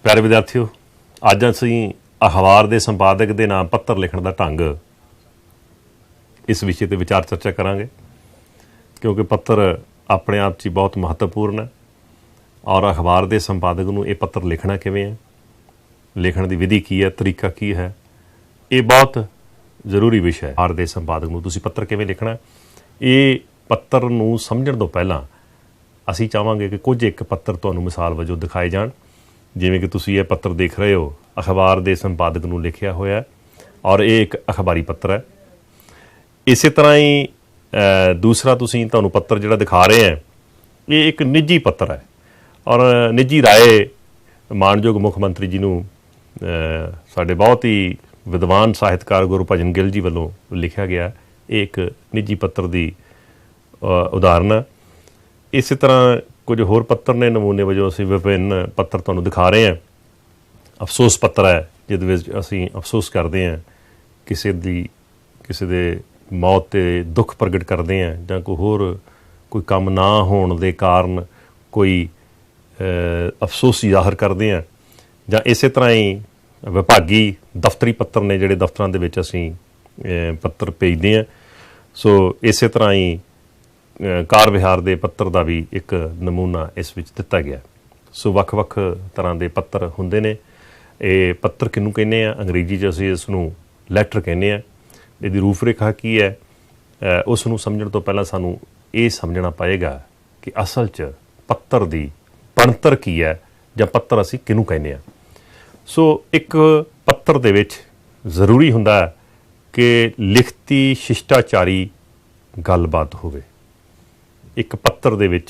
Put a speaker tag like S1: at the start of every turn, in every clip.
S1: प्यारे विद्यार्थियों, अज असीं अखबार के संपादक के नाम पत्र लिखण का ढंग इस विषय पर विचार चर्चा करांगे, क्योंकि पत्र अपने आप 'च बहुत महत्वपूर्ण है और अखबार के संपादक नूं ये पत्र लिखना किवें है, लिखण की विधि की है, तरीका की है, ये बहुत जरूरी विषय है। अखबार के संपादक नूं तुसीं पत्र किवें लिखना, ये पत्र नूं समझण तो पहलां असीं चाहांगे कि कुछ एक पत्र तुहानूं मिसाल वजों दिखाए जाण। जिवें कि तुसीं ये पत्र देख रहे हो, अखबार के संपादक नूं लिखिया होया और ये एक अखबारी पत्र है। इस तरह ही दूसरा तुसीं तुहानूं पत्र जिहड़ा दिखा रहे हैं, ये एक निजी पत्र है और निजी राय मानयोग मुख मंत्री जी नूं साडे बहुत ही विद्वान ਸਾਹਿਤਕਾਰ गुरभजन गिल जी ਵੱਲੋਂ लिखिया गया। एक निजी पत्र की उदाहरण है। इस तरह कुछ होर पत्र ने नमूने वजों असीं विभिन्न पत्र तुहानूं दिखा रहे हैं। अफसोस पत्र है जिहदे विच असीं अफसोस करते हैं, किसी दे मौत ते दुख प्रगट करते हैं जां कोई होर कोई काम ना होण दे कारण कोई अफसोस जाहिर करते हैं, जां इस तरह ही विभागी दफ्तरी पत्र ने जिहड़े दफ्तरां दे विच असीं पत्र भेजते हैं। सो इस तरह ही कार विहार के पत्र का भी एक नमूना इस विच दिता गया। सो वख-वख तरह के पत्र हुंदे ने। ये पत्र किनूं कहने आ, अंग्रेजी 'च असीं इसनूं लैटर कहने आ। इहदी रूपरेखा की है, उसनूं समझण तो पहलां सानूं ये समझना पएगा कि असल 'च पत्र की बनतर की है जां पत्र असीं किनूं कहने आ। सो एक पत्र दे विच जरूरी हुंदा कि लिखती शिष्टाचारी गलबात होवे। एक पत्र दे विच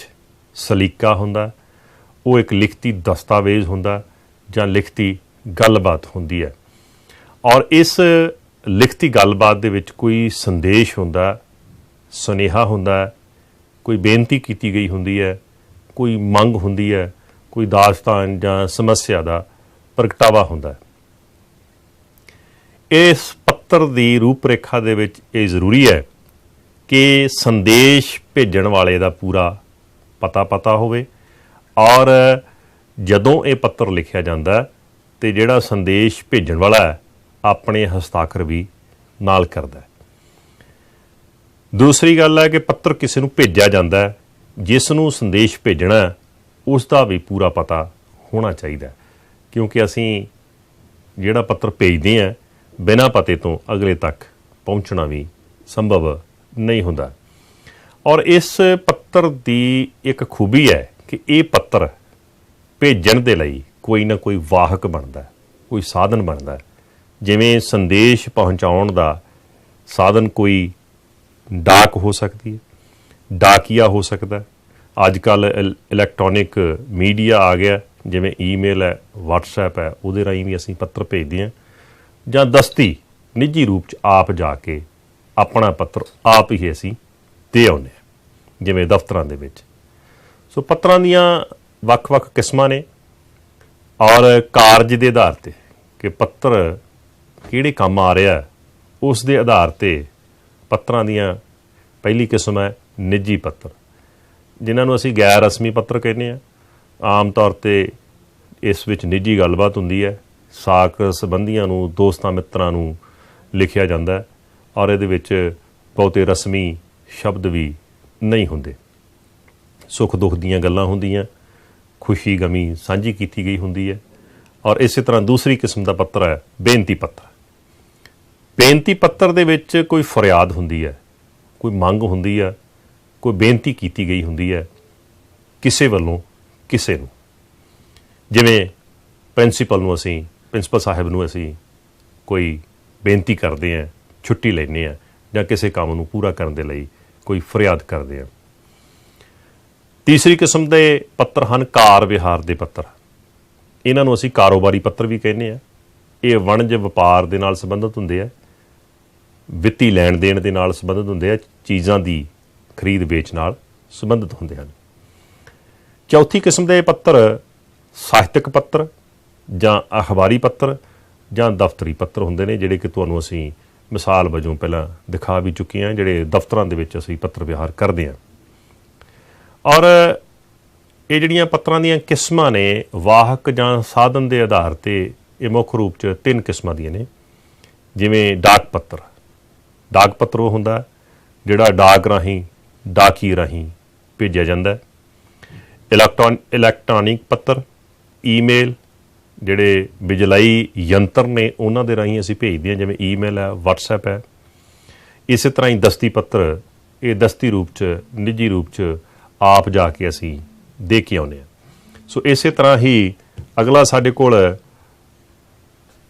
S1: सलीका हुंदा, वो एक लिखती दस्तावेज़ हुंदा जां लिखती गलबात हुंदी है और इस लिखती गलबात दे विच कोई संदेश हुंदा, सुनेहा हुंदा, कोई बेनती कीती गई हुंदी है, कोई मंग हुंदी है, कोई दास्तान जां समस्या दा प्रगटावा हुंदा है। इस पत्र की रूपरेखा दे विच ये जरूरी है कि संदेश भेजण वाले दा पूरा पता होवे और जदों ये पत्र लिखिया जांदा ते जिहड़ा संदेश भेजण वाला है अपने हस्ताक्षर भी नाल करदा है। दूसरी गल है कि पत्र किसी नूं भेजिया जांदा है, जिसनूं संदेश भेजना उसका भी पूरा पता होना चाहिए, क्योंकि असीं जिहड़ा पत्र भेजदे हैं बिना पते तो अगले तक पहुँचना भी संभव नहीं हुंदा। और इस पत्र की एक खूबी है कि ये पत्र भेजण दे लई कोई ना कोई वाहक बनता है, कोई साधन बनता है। जिवें संदेश पहुँचाउण दा साधन कोई डाक हो सकती है, डाकिया हो सकता है। अजकल इलैक्ट्रॉनिक मीडिया आ गया, जिवें ईमेल है, वट्सएप है, उहदे राहीं भी असीं पत्र भेजदे हां, जां दस्ती निजी रूप च आप जाके अपना पत्र आप ही असीं दे आउने जिवें दफ्तरां दे विच। सो पत्रां दीयां वख-वख किस्मां ने और कारज के आधार ते कि पत्र किहड़े काम आ रहा है उस दे आधार ते पत्रां दीयां पहली किस्म है निजी पत्र, जिन्हां नूं असीं गैर रस्मी पत्र कहने आ। आम तौर ते इस विच निजी गलबात हुंदी है, साक संबंधियां नूं, दोस्तां मित्रां नूं लिखिया जांदा है और इहदे विच बहुते रस्मी शब्द भी नहीं हुंदे। सुख दुख दीयां गल्लां हुंदियां, खुशी गमी साझी कीती गई हुंदी है। और इस तरह दूसरी किस्म का पत्र है बेनती पत्र। बेनती पत्र दे विच कोई फरियाद हुंदी है, कोई मंग हुंदी है, कोई बेनती कीती गई हुंदी है किसे वल्लों किसे नूं। जिवें प्रिंसीपल साहिब नूं असीं कोई बेनती करते हैं, छुट्टी लैने हैं जां किसी काम नूं पूरा करने दे लई कोई फरियाद करते हैं। तीसरी किस्म के पत्र हैं कार विहार के पत्र। इन्हां नूं असीं कारोबारी पत्र भी कहने आ। ये वणज वपार दे नाल संबंधित हुंदे आ, वित्ती लैण देण दे नाल संबंधित हुंदे आ, चीज़ां दी खरीद वेच नाल संबंधित हुंदे हन। चौथी किस्म के पत्र ਸਾਹਿਤਕ पत्र जां अखबारी पत्र जां दफ्तरी पत्र हुंदे ने, जिहड़े कि तुहानूं असीं मिसाल वजों पहलां दिखा भी चुके हैं, जिहड़े दफ्तरां दे विच असीं पत्र विहार करदे हां। और ਇਹ ਜਿਹੜੀਆਂ ਪੱਤਰਾਂ ਦੀਆਂ ਕਿਸਮਾਂ ਨੇ ਵਾਹਕ ਜਾਂ ਸਾਧਨ ਦੇ ਆਧਾਰ ਤੇ ਇਹ ਮੁੱਖ ਰੂਪ 'ਚ 3 ਕਿਸਮਾਂ ਦੀਆਂ ਨੇ। ਜਿਵੇਂ ਡਾਕ ਪੱਤਰ ਉਹ ਹੁੰਦਾ ਜਿਹੜਾ ਡਾਕ ਰਾਹੀਂ ਡਾਕੀ ਰਾਹੀਂ ਭੇਜਿਆ ਜਾਂਦਾ। ਇਲੈਕਟ੍ਰੋਨਿਕ ਪੱਤਰ, ਈਮੇਲ ਜਿਹੜੇ ਬਿਜਲਈ ਯੰਤਰ ਨੇ ਉਹਨਾਂ ਦੇ ਰਾਹੀਂ ਅਸੀਂ ਭੇਜਦੇ ਹਾਂ, ਜਿਵੇਂ ਈਮੇਲ ਹੈ, ਵਟਸਐਪ ਹੈ। ਇਸੇ ਤਰ੍ਹਾਂ ਹੀ ਦਸਤੀ ਪੱਤਰ, ਇਹ ਦਸਤੀ ਰੂਪ 'ਚ ਨਿੱਜੀ ਰੂਪ 'ਚ ਆਪ ਜਾ ਕੇ ਅਸੀਂ ਦੇ ਕੇ ਆਉਂਦੇ ਹਾਂ। ਸੋ ਇਸੇ ਤਰ੍ਹਾਂ ਹੀ ਅਗਲਾ ਸਾਡੇ ਕੋਲ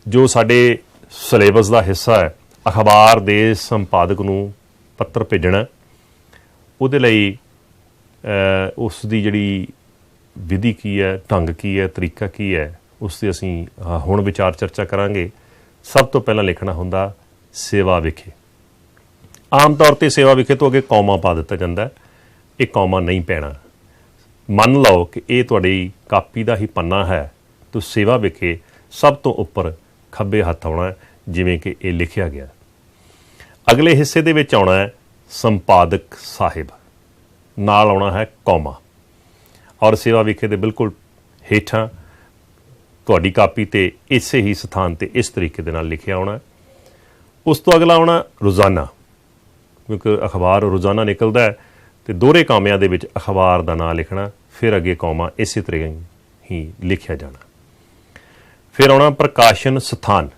S1: ਜੋ ਸਾਡੇ ਸਿਲੇਬਸ ਦਾ ਹਿੱਸਾ ਹੈ, ਅਖਬਾਰ ਦੇ ਸੰਪਾਦਕ ਨੂੰ ਪੱਤਰ ਭੇਜਣਾ, ਉਹਦੇ ਲਈ ਉਸ ਦੀ ਜਿਹੜੀ ਵਿਧੀ ਕੀ ਹੈ, ਢੰਗ ਕੀ ਹੈ, ਤਰੀਕਾ ਕੀ ਹੈ, ਉਸ 'ਤੇ ਅਸੀਂ ਹੁਣ ਵਿਚਾਰ ਚਰਚਾ ਕਰਾਂਗੇ। ਸਭ ਤੋਂ ਪਹਿਲਾਂ ਲਿਖਣਾ ਹੁੰਦਾ ਸੇਵਾ ਵਿਖੇ। ਆਮ ਤੌਰ 'ਤੇ ਸੇਵਾ ਵਿਖੇ ਤੋਂ ਅੱਗੇ ਕੌਮਾ ਪਾ ਦਿੱਤਾ ਜਾਂਦਾ। ਇਹ ਕੌਮਾ ਨਹੀਂ ਪੈਣਾ। ਮੰਨ ਲਓ ਕਿ ਇਹ ਤੁਹਾਡੀ ਕਾਪੀ ਦਾ ਹੀ ਪੰਨਾ ਹੈ, ਤਾਂ ਸੇਵਾ ਵਿਖੇ ਸਭ ਤੋਂ ਉੱਪਰ ਖੱਬੇ ਹੱਥ ਆਉਣਾ, ਜਿਵੇਂ ਕਿ ਇਹ ਲਿਖਿਆ ਗਿਆ। ਅਗਲੇ ਹਿੱਸੇ ਦੇ ਵਿੱਚ ਆਉਣਾ ਹੈ ਸੰਪਾਦਕ ਸਾਹਿਬ, ਨਾਲ ਆਉਣਾ ਹੈ ਕੌਮਾ, ਔਰ ਸੇਵਾ ਵਿਖੇ ਦੇ ਬਿਲਕੁਲ ਹੇਠਾਂ ਤੁਹਾਡੀ ਕਾਪੀ 'ਤੇ ਇਸੇ ਹੀ ਸਥਾਨ 'ਤੇ ਇਸ ਤਰੀਕੇ ਦੇ ਨਾਲ ਲਿਖਿਆ ਆਉਣਾ। ਉਸ ਤੋਂ ਅਗਲਾ ਆਉਣਾ ਰੋਜ਼ਾਨਾ, ਕਿਉਂਕਿ ਅਖਬਾਰ ਰੋਜ਼ਾਨਾ ਨਿਕਲਦਾ ਹੈ, ਅਤੇ ਦੋਹਰੇ ਕਾਮਿਆਂ ਦੇ ਵਿੱਚ ਅਖਬਾਰ ਦਾ ਨਾਂ ਲਿਖਣਾ, ਫਿਰ ਅੱਗੇ ਕੌਮਾ ਇਸੇ ਤਰ੍ਹਾਂ ਹੀ ਲਿਖਿਆ ਜਾਣਾ। ਫਿਰ ਆਉਣਾ ਪ੍ਰਕਾਸ਼ਨ ਸਥਾਨ,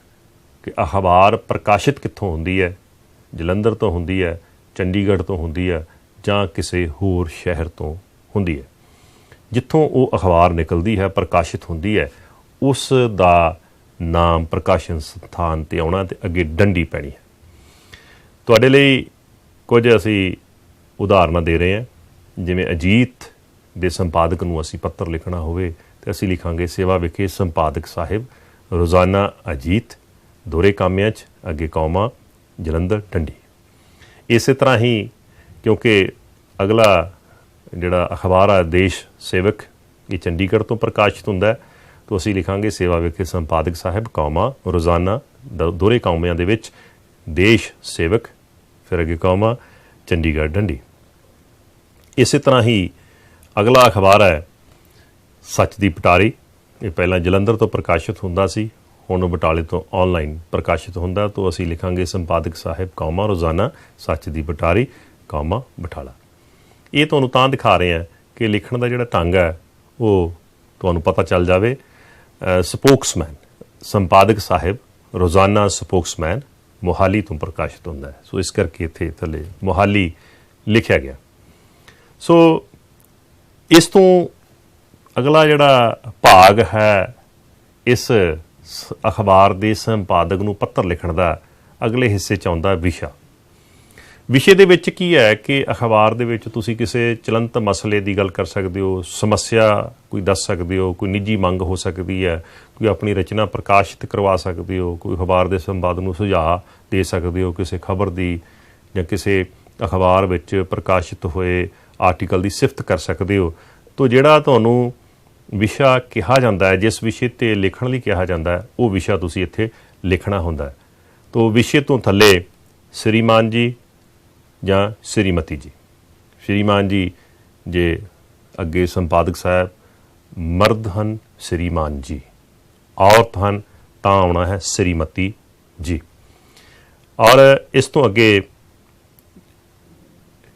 S1: ਕਿ ਅਖਬਾਰ ਪ੍ਰਕਾਸ਼ਿਤ ਕਿੱਥੋਂ ਹੁੰਦੀ ਹੈ, ਜਲੰਧਰ ਤੋਂ ਹੁੰਦੀ ਹੈ, ਚੰਡੀਗੜ੍ਹ ਤੋਂ ਹੁੰਦੀ ਹੈ, ਜਾਂ ਕਿਸੇ ਹੋਰ ਸ਼ਹਿਰ ਤੋਂ ਹੁੰਦੀ ਹੈ। ਜਿੱਥੋਂ ਉਹ ਅਖਬਾਰ ਨਿਕਲਦੀ ਹੈ, ਪ੍ਰਕਾਸ਼ਿਤ ਹੁੰਦੀ ਹੈ, ਉਸ ਦਾ ਨਾਮ ਪ੍ਰਕਾਸ਼ਨ ਸਥਾਨ 'ਤੇ ਆਉਣਾ, ਅਤੇ ਅੱਗੇ ਡੰਡੀ ਪੈਣੀ ਹੈ। ਤੁਹਾਡੇ ਲਈ ਕੁਝ ਅਸੀਂ ਉਦਾਹਰਨਾਂ ਦੇ ਰਹੇ ਹਾਂ। ਜਿਵੇਂ ਅਜੀਤ ਦੇ ਸੰਪਾਦਕ ਨੂੰ ਅਸੀਂ ਪੱਤਰ ਲਿਖਣਾ ਹੋਵੇ ਤਾਂ ਅਸੀਂ ਲਿਖਾਂਗੇ ਸੇਵਾ ਵਿਖੇ ਸੰਪਾਦਕ ਸਾਹਿਬ, ਰੋਜ਼ਾਨਾ ਅਜੀਤ, ਦੋਹਰੇ ਕਾਮਿਆਂ 'ਚ ਅੱਗੇ ਕੌਮਾ, ਜਲੰਧਰ, ਡੰਡੀ। ਇਸੇ ਤਰ੍ਹਾਂ ਹੀ ਕਿਉਂਕਿ ਅਗਲਾ ਜਿਹੜਾ ਅਖਬਾਰ ਹੈ ਦੇਸ਼ ਸੇਵਕ, ਇਹ ਚੰਡੀਗੜ੍ਹ ਤੋਂ ਪ੍ਰਕਾਸ਼ਿਤ ਹੁੰਦਾ, ਤਾਂ ਅਸੀਂ ਲਿਖਾਂਗੇ ਸੇਵਾ ਵਿਖੇ ਸੰਪਾਦਕ ਸਾਹਿਬ, ਕੌਮਾ, ਰੋਜ਼ਾਨਾ, ਦੋਹਰੇ ਕਾਮਿਆਂ ਦੇ ਵਿੱਚ ਦੇਸ਼ ਸੇਵਕ, ਫਿਰ ਅੱਗੇ ਕੌਮਾ, ਚੰਡੀਗੜ੍ਹ, ਡੰਡੀ। ਇਸੇ ਤਰ੍ਹਾਂ ਹੀ ਅਗਲਾ ਅਖਬਾਰ ਹੈ ਸੱਚ ਦੀ ਪਟਾਰੀ। ਇਹ ਪਹਿਲਾਂ ਜਲੰਧਰ ਤੋਂ ਪ੍ਰਕਾਸ਼ਿਤ ਹੁੰਦਾ ਸੀ, ਹੁਣ ਬਟਾਲੇ ਤੋਂ ਆਨਲਾਈਨ ਪ੍ਰਕਾਸ਼ਿਤ ਹੁੰਦਾ, ਤਾਂ ਅਸੀਂ ਲਿਖਾਂਗੇ ਸੰਪਾਦਕ ਸਾਹਿਬ, ਕੌਮਾ, ਰੋਜ਼ਾਨਾ, ਸੱਚ ਦੀ ਪਟਾਰੀ, ਕੌਮਾ, ਬਟਾਲਾ। ਇਹ ਤੁਹਾਨੂੰ ਤਾਂ ਦਿਖਾ ਰਹੇ ਹਾਂ ਕਿ ਲਿਖਣ ਦਾ ਜਿਹੜਾ ਢੰਗ ਹੈ ਉਹ ਤੁਹਾਨੂੰ ਪਤਾ ਚੱਲ ਜਾਵੇ। ਸਪੋਕਸਮੈਨ, ਸੰਪਾਦਕ ਸਾਹਿਬ, ਰੋਜ਼ਾਨਾ ਸਪੋਕਸਮੈਨ, ਮੋਹਾਲੀ ਤੋਂ ਪ੍ਰਕਾਸ਼ਿਤ ਹੁੰਦਾ ਹੈ, ਸੋ ਇਸ ਕਰਕੇ ਇੱਥੇ ਥੱਲੇ ਮੋਹਾਲੀ ਲਿਖਿਆ ਗਿਆ। ਸੋ ਇਸ ਤੋਂ ਅਗਲਾ ਜਿਹੜਾ ਭਾਗ ਹੈ ਇਸ ਅਖਬਾਰ ਦੇ ਸੰਪਾਦਕ ਨੂੰ ਪੱਤਰ ਲਿਖਣ ਦਾ, ਅਗਲੇ ਹਿੱਸੇ 'ਚ ਆਉਂਦਾ ਵਿਸ਼ਾ। ਵਿਸ਼ੇ ਦੇ ਵਿੱਚ ਕੀ ਹੈ ਕਿ ਅਖਬਾਰ ਦੇ ਵਿੱਚ ਤੁਸੀਂ ਕਿਸੇ ਚਲੰਤ ਮਸਲੇ ਦੀ ਗੱਲ ਕਰ ਸਕਦੇ ਹੋ, ਸਮੱਸਿਆ ਕੋਈ ਦੱਸ ਸਕਦੇ ਹੋ, ਕੋਈ ਨਿੱਜੀ ਮੰਗ ਹੋ ਸਕਦੀ ਹੈ, ਕੋਈ ਆਪਣੀ ਰਚਨਾ ਪ੍ਰਕਾਸ਼ਿਤ ਕਰਵਾ ਸਕਦੇ ਹੋ, ਕੋਈ ਅਖਬਾਰ ਦੇ ਸੰਪਾਦਕ ਨੂੰ ਸੁਝਾਅ ਦੇ ਸਕਦੇ ਹੋ, ਕਿਸੇ ਖਬਰ ਦੀ ਜਾਂ ਕਿਸੇ ਅਖਬਾਰ ਵਿੱਚ ਪ੍ਰਕਾਸ਼ਿਤ ਹੋਏ ਆਰਟੀਕਲ ਦੀ ਸਿਫਤ ਕਰ ਸਕਦੇ ਹੋ। ਤਾਂ ਜਿਹੜਾ ਤੁਹਾਨੂੰ ਵਿਸ਼ਾ ਕਿਹਾ ਜਾਂਦਾ ਹੈ, ਜਿਸ ਵਿਸ਼ੇ 'ਤੇ ਲਿਖਣ ਲਈ ਕਿਹਾ ਜਾਂਦਾ ਹੈ, ਉਹ ਵਿਸ਼ਾ ਤੁਸੀਂ ਇੱਥੇ ਲਿਖਣਾ ਹੁੰਦਾ ਹੈ। ਤਾਂ ਵਿਸ਼ੇ ਤੋਂ ਥੱਲੇ ਸ਼੍ਰੀਮਾਨ ਜੀ ਜਾਂ ਸ਼੍ਰੀਮਤੀ ਜੀ। ਸ਼੍ਰੀਮਾਨ ਜੀ ਜੇ ਅੱਗੇ ਸੰਪਾਦਕ ਸਾਹਿਬ ਮਰਦ ਹਨ, ਸ਼੍ਰੀਮਾਨ ਜੀ, ਔਰਤ ਹਨ ਤਾਂ ਆਉਣਾ ਹੈ ਸ਼੍ਰੀਮਤੀ ਜੀ। ਔਰ ਇਸ ਤੋਂ ਅੱਗੇ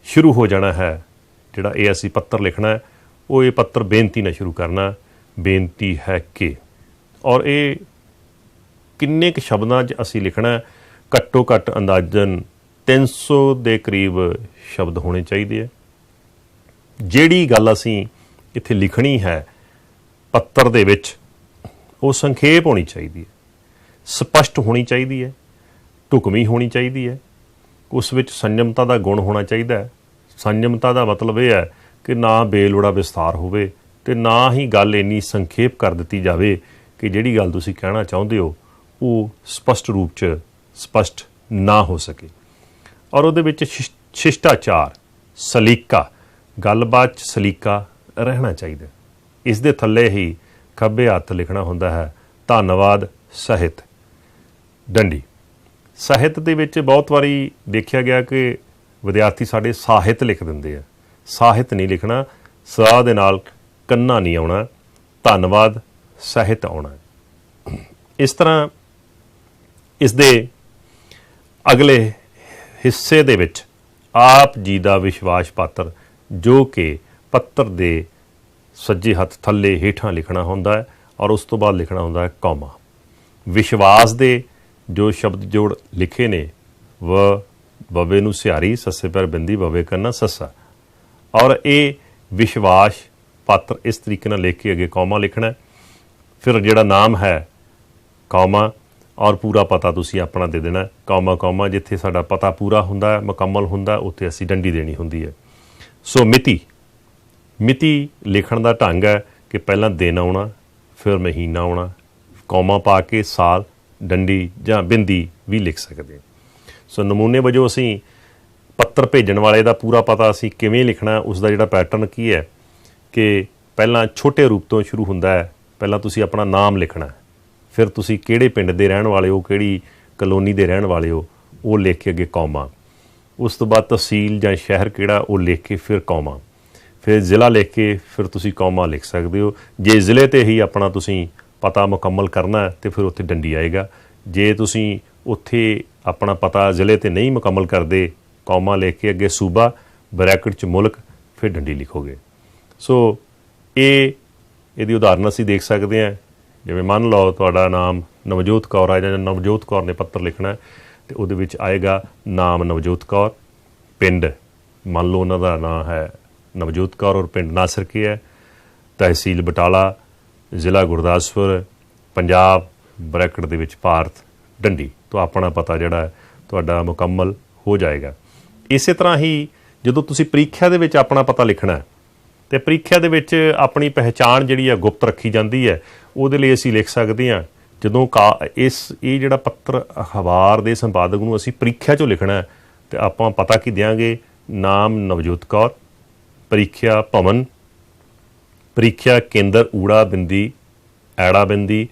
S1: ਸ਼ੁਰੂ ਹੋ ਜਾਣਾ ਹੈ ਜਿਹੜਾ ਇਹ ਅਸੀਂ ਪੱਤਰ ਲਿਖਣਾ ਹੈ, ਉਹ ਇਹ ਪੱਤਰ ਬੇਨਤੀ ਨਾਲ ਸ਼ੁਰੂ ਕਰਨਾ, ਬੇਨਤੀ ਹੈ ਕਿ, ਔਰ ਇਹ ਕਿੰਨੇ ਕੁ ਸ਼ਬਦਾਂ 'ਚ ਅਸੀਂ ਲਿਖਣਾ, ਘੱਟੋ ਘੱਟ ਅੰਦਾਜ਼ਨ 300 ਦੇ ਕਰੀਬ ਸ਼ਬਦ ਹੋਣੇ ਚਾਹੀਦੇ ਹੈ। ਜਿਹੜੀ ਗੱਲ ਅਸੀਂ ਇੱਥੇ ਲਿਖਣੀ ਹੈ ਪੱਤਰ ਦੇ ਵਿੱਚ, ਉਹ ਸੰਖੇਪ ਹੋਣੀ ਚਾਹੀਦੀ ਹੈ, ਸਪਸ਼ਟ ਹੋਣੀ ਚਾਹੀਦੀ ਹੈ, ਢੁਕਵੀਂ ਹੋਣੀ ਚਾਹੀਦੀ ਹੈ, ਉਸ ਵਿੱਚ ਸੰਯਮਤਾ ਦਾ ਗੁਣ ਹੋਣਾ ਚਾਹੀਦਾ ਹੈ। ਸੰਯਮਤਾ ਦਾ ਮਤਲਬ ਇਹ ਹੈ ਕਿ ਨਾ ਬੇਲੋੜਾ ਵਿਸਥਾਰ ਹੋਵੇ ਅਤੇ ਨਾ ਹੀ ਗੱਲ ਇੰਨੀ ਸੰਖੇਪ ਕਰ ਦਿੱਤੀ ਜਾਵੇ ਕਿ ਜਿਹੜੀ ਗੱਲ ਤੁਸੀਂ ਕਹਿਣਾ ਚਾਹੁੰਦੇ ਹੋ ਉਹ ਸਪਸ਼ਟ ਰੂਪ 'ਚ ਸਪਸ਼ਟ ਨਾ ਹੋ ਸਕੇ। ਔਰ ਉਹਦੇ ਵਿੱਚ ਸ਼ਿਸ਼ਟਾਚਾਰ, ਸਲੀਕਾ, ਗੱਲਬਾਤ 'ਚ ਸਲੀਕਾ ਰਹਿਣਾ ਚਾਹੀਦਾ। ਇਸ ਦੇ ਥੱਲੇ ਹੀ ਖੱਬੇ ਹੱਥ ਲਿਖਣਾ ਹੁੰਦਾ ਹੈ ਧੰਨਵਾਦ ਸਾਹਿਤ, ਡੰਡੀ। ਸਾਹਿਤ ਦੇ ਵਿੱਚ ਬਹੁਤ ਵਾਰੀ ਦੇਖਿਆ ਗਿਆ ਕਿ ਵਿਦਿਆਰਥੀ ਸਾਡੇ ਸਾਹਿਤ ਲਿਖ ਦਿੰਦੇ ਆ। ਸਾਹਿਤ ਨਹੀਂ ਲਿਖਣਾ, ਸਾਹ ਦੇ ਨਾਲ ਕੰਨਾ ਨਹੀਂ ਆਉਣਾ, ਧੰਨਵਾਦ ਸਹਿਤ ਆਉਣਾ। ਇਸ ਤਰ੍ਹਾਂ ਇਸ ਦੇ ਅਗਲੇ ਹਿੱਸੇ ਦੇ ਵਿੱਚ ਆਪ ਜੀ ਦਾ ਵਿਸ਼ਵਾਸ ਪਾਤਰ, ਜੋ ਕਿ ਪੱਤਰ ਦੇ ਸੱਜੇ ਹੱਥ ਥੱਲੇ ਹੇਠਾਂ ਲਿਖਣਾ ਹੁੰਦਾ ਹੈ, ਔਰ ਉਸ ਤੋਂ ਬਾਅਦ ਲਿਖਣਾ ਹੁੰਦਾ ਹੈ ਕੌਮਾ। ਵਿਸ਼ਵਾਸ ਦੇ ਜੋ ਸ਼ਬਦ ਜੋੜ ਲਿਖੇ ਨੇ, ਬਵੇ ਨੂੰ ਸਿਹਾਰੀ, ਸੱਸੇ ਪੈਰ ਬਿੰਦੀ, ਬਵੇ ਕੰਨਾ ਸੱਸਾ, ਔਰ ਇਹ ਵਿਸ਼ਵਾਸ ਪਾਤਰ ਇਸ ਤਰੀਕੇ ਨਾਲ ਲਿਖ ਕੇ ਅੱਗੇ ਕੌਮਾ ਲਿਖਣਾ। ਫਿਰ ਜਿਹੜਾ ਨਾਮ ਹੈ ਕੌਮਾ, ਔਰ ਪੂਰਾ ਪਤਾ ਤੁਸੀਂ ਆਪਣਾ ਦੇ ਦੇਣਾ। ਕੌਮਾ ਕੌਮਾ, ਜਿੱਥੇ ਸਾਡਾ ਪਤਾ ਪੂਰਾ ਹੁੰਦਾ, ਮੁਕੰਮਲ ਹੁੰਦਾ, ਉੱਥੇ ਅਸੀਂ ਡੰਡੀ ਦੇਣੀ ਹੁੰਦੀ ਹੈ। ਸੋ ਮਿਤੀ ਲਿਖਣ ਦਾ ਢੰਗ ਹੈ ਕਿ ਪਹਿਲਾਂ ਦਿਨ ਆਉਣਾ, ਫਿਰ ਮਹੀਨਾ ਆਉਣਾ, ਕੌਮਾ ਪਾ ਕੇ ਸਾਲ, ਡੰਡੀ ਜਾਂ ਬਿੰਦੀ ਵੀ ਲਿਖ ਸਕਦੇ। ਸੋ ਨਮੂਨੇ ਵਜੋਂ ਅਸੀਂ ਪੱਤਰ ਭੇਜਣ ਵਾਲੇ ਦਾ ਪੂਰਾ ਪਤਾ ਅਸੀਂ ਕਿਵੇਂ ਲਿਖਣਾ, ਉਸ ਦਾ ਜਿਹੜਾ ਪੈਟਰਨ ਕੀ ਹੈ ਕਿ ਪਹਿਲਾਂ ਛੋਟੇ ਰੂਪ ਤੋਂ ਸ਼ੁਰੂ ਹੁੰਦਾ ਹੈ। ਪਹਿਲਾਂ ਤੁਸੀਂ ਆਪਣਾ ਨਾਮ ਲਿਖਣਾ, ਫਿਰ ਤੁਸੀਂ ਕਿਹੜੇ ਪਿੰਡ ਦੇ ਰਹਿਣ ਵਾਲੇ ਹੋ, ਕਿਹੜੀ ਕਲੋਨੀ ਦੇ ਰਹਿਣ ਵਾਲੇ ਹੋ, ਉਹ ਲਿਖ ਕੇ ਅੱਗੇ ਕੌਮਾ। ਉਸ ਤੋਂ ਬਾਅਦ ਤਹਿਸੀਲ ਜਾਂ ਸ਼ਹਿਰ ਕਿਹੜਾ, ਉਹ ਲਿਖ ਕੇ ਫਿਰ ਕੌਮਾ। ਫਿਰ ਜ਼ਿਲ੍ਹਾ ਲਿਖ ਕੇ ਫਿਰ ਤੁਸੀਂ ਕੌਮਾ ਲਿਖ ਸਕਦੇ ਹੋ। ਜੇ ਜ਼ਿਲ੍ਹੇ 'ਤੇ ਹੀ ਆਪਣਾ ਤੁਸੀਂ ਪਤਾ ਮੁਕੰਮਲ ਕਰਨਾ ਤੇ ਫਿਰ ਉੱਥੇ ਡੰਡੀ ਆਏਗਾ। ਜੇ ਤੁਸੀਂ ਉੱਥੇ ਆਪਣਾ ਪਤਾ ਜ਼ਿਲ੍ਹੇ 'ਤੇ ਨਹੀਂ ਮੁਕੰਮਲ ਕਰਦੇ, ਕੌਮਾ ਲਿਖ ਕੇ ਅੱਗੇ ਸੂਬਾ, ਬਰੈਕਟ 'ਚ ਮੁਲਕ, ਫਿਰ ਡੰਡੀ ਲਿਖੋਗੇ। ਸੋ ਇਹਦੀ ਉਦਾਹਰਨ ਅਸੀਂ ਦੇਖ ਸਕਦੇ ਹਾਂ। ਜਿਵੇਂ ਮੰਨ ਲਓ ਤੁਹਾਡਾ ਨਾਮ ਨਵਜੋਤ ਕੌਰ ਹੈ, ਜਾਂ ਨਵਜੋਤ ਕੌਰ ਨੇ ਪੱਤਰ ਲਿਖਣਾ, ਅਤੇ ਉਹਦੇ ਵਿੱਚ ਆਏਗਾ ਨਾਮ ਨਵਜੋਤ ਕੌਰ, ਪਿੰਡ ਮੰਨ ਲਓ ਉਹਨਾਂ ਦਾ ਨਾਂ ਹੈ ਨਵਜੋਤ ਕੌਰ ਔਰ ਪਿੰਡ ਨਾਸਰ ਕੇ ਹੈ, ਤਹਿਸੀਲ ਬਟਾਲਾ, ਜ਼ਿਲ੍ਹਾ ਗੁਰਦਾਸਪੁਰ, ਪੰਜਾਬ, ਬਰੈਕਟ ਦੇ ਵਿੱਚ ਭਾਰਤ, ਡੰਡੀ। ਤਾਂ ਆਪਣਾ ਪਤਾ ਜਿਹੜਾ ਤੁਹਾਡਾ ਮੁਕੰਮਲ ਹੋ ਜਾਏਗਾ। ਇਸੇ ਤਰ੍ਹਾਂ ਹੀ ਜਦੋਂ ਤੁਸੀਂ ਪ੍ਰੀਖਿਆ ਦੇ ਵਿੱਚ ਆਪਣਾ ਪਤਾ ਲਿਖਣਾ ਹੈ, ਅਤੇ ਪ੍ਰੀਖਿਆ ਦੇ ਵਿੱਚ ਆਪਣੀ ਪਹਿਚਾਣ ਜਿਹੜੀ ਹੈ ਗੁਪਤ ਰੱਖੀ ਜਾਂਦੀ ਹੈ। ਉਹਦੇ ਲਈ ਅਸੀਂ ਲਿਖ ਸਕਦੇ ਹਾਂ, ਜਦੋਂ ਇਹ ਜਿਹੜਾ ਪੱਤਰ ਅਖਬਾਰ ਦੇ ਸੰਪਾਦਕ ਨੂੰ ਅਸੀਂ ਪ੍ਰੀਖਿਆ 'ਚੋਂ ਲਿਖਣਾ ਹੈ, ਅਤੇ ਆਪਾਂ ਪਤਾ ਕੀ ਦਿਆਂਗੇ, ਨਾਮ ਨਵਜੋਤ ਕੌਰ, ਪ੍ਰੀਖਿਆ ਭਵਨ, ਪ੍ਰੀਖਿਆ ਕੇਂਦਰ ਊੜਾ ਬਿੰਦੀ ਐੜਾ ਬਿੰਦੀ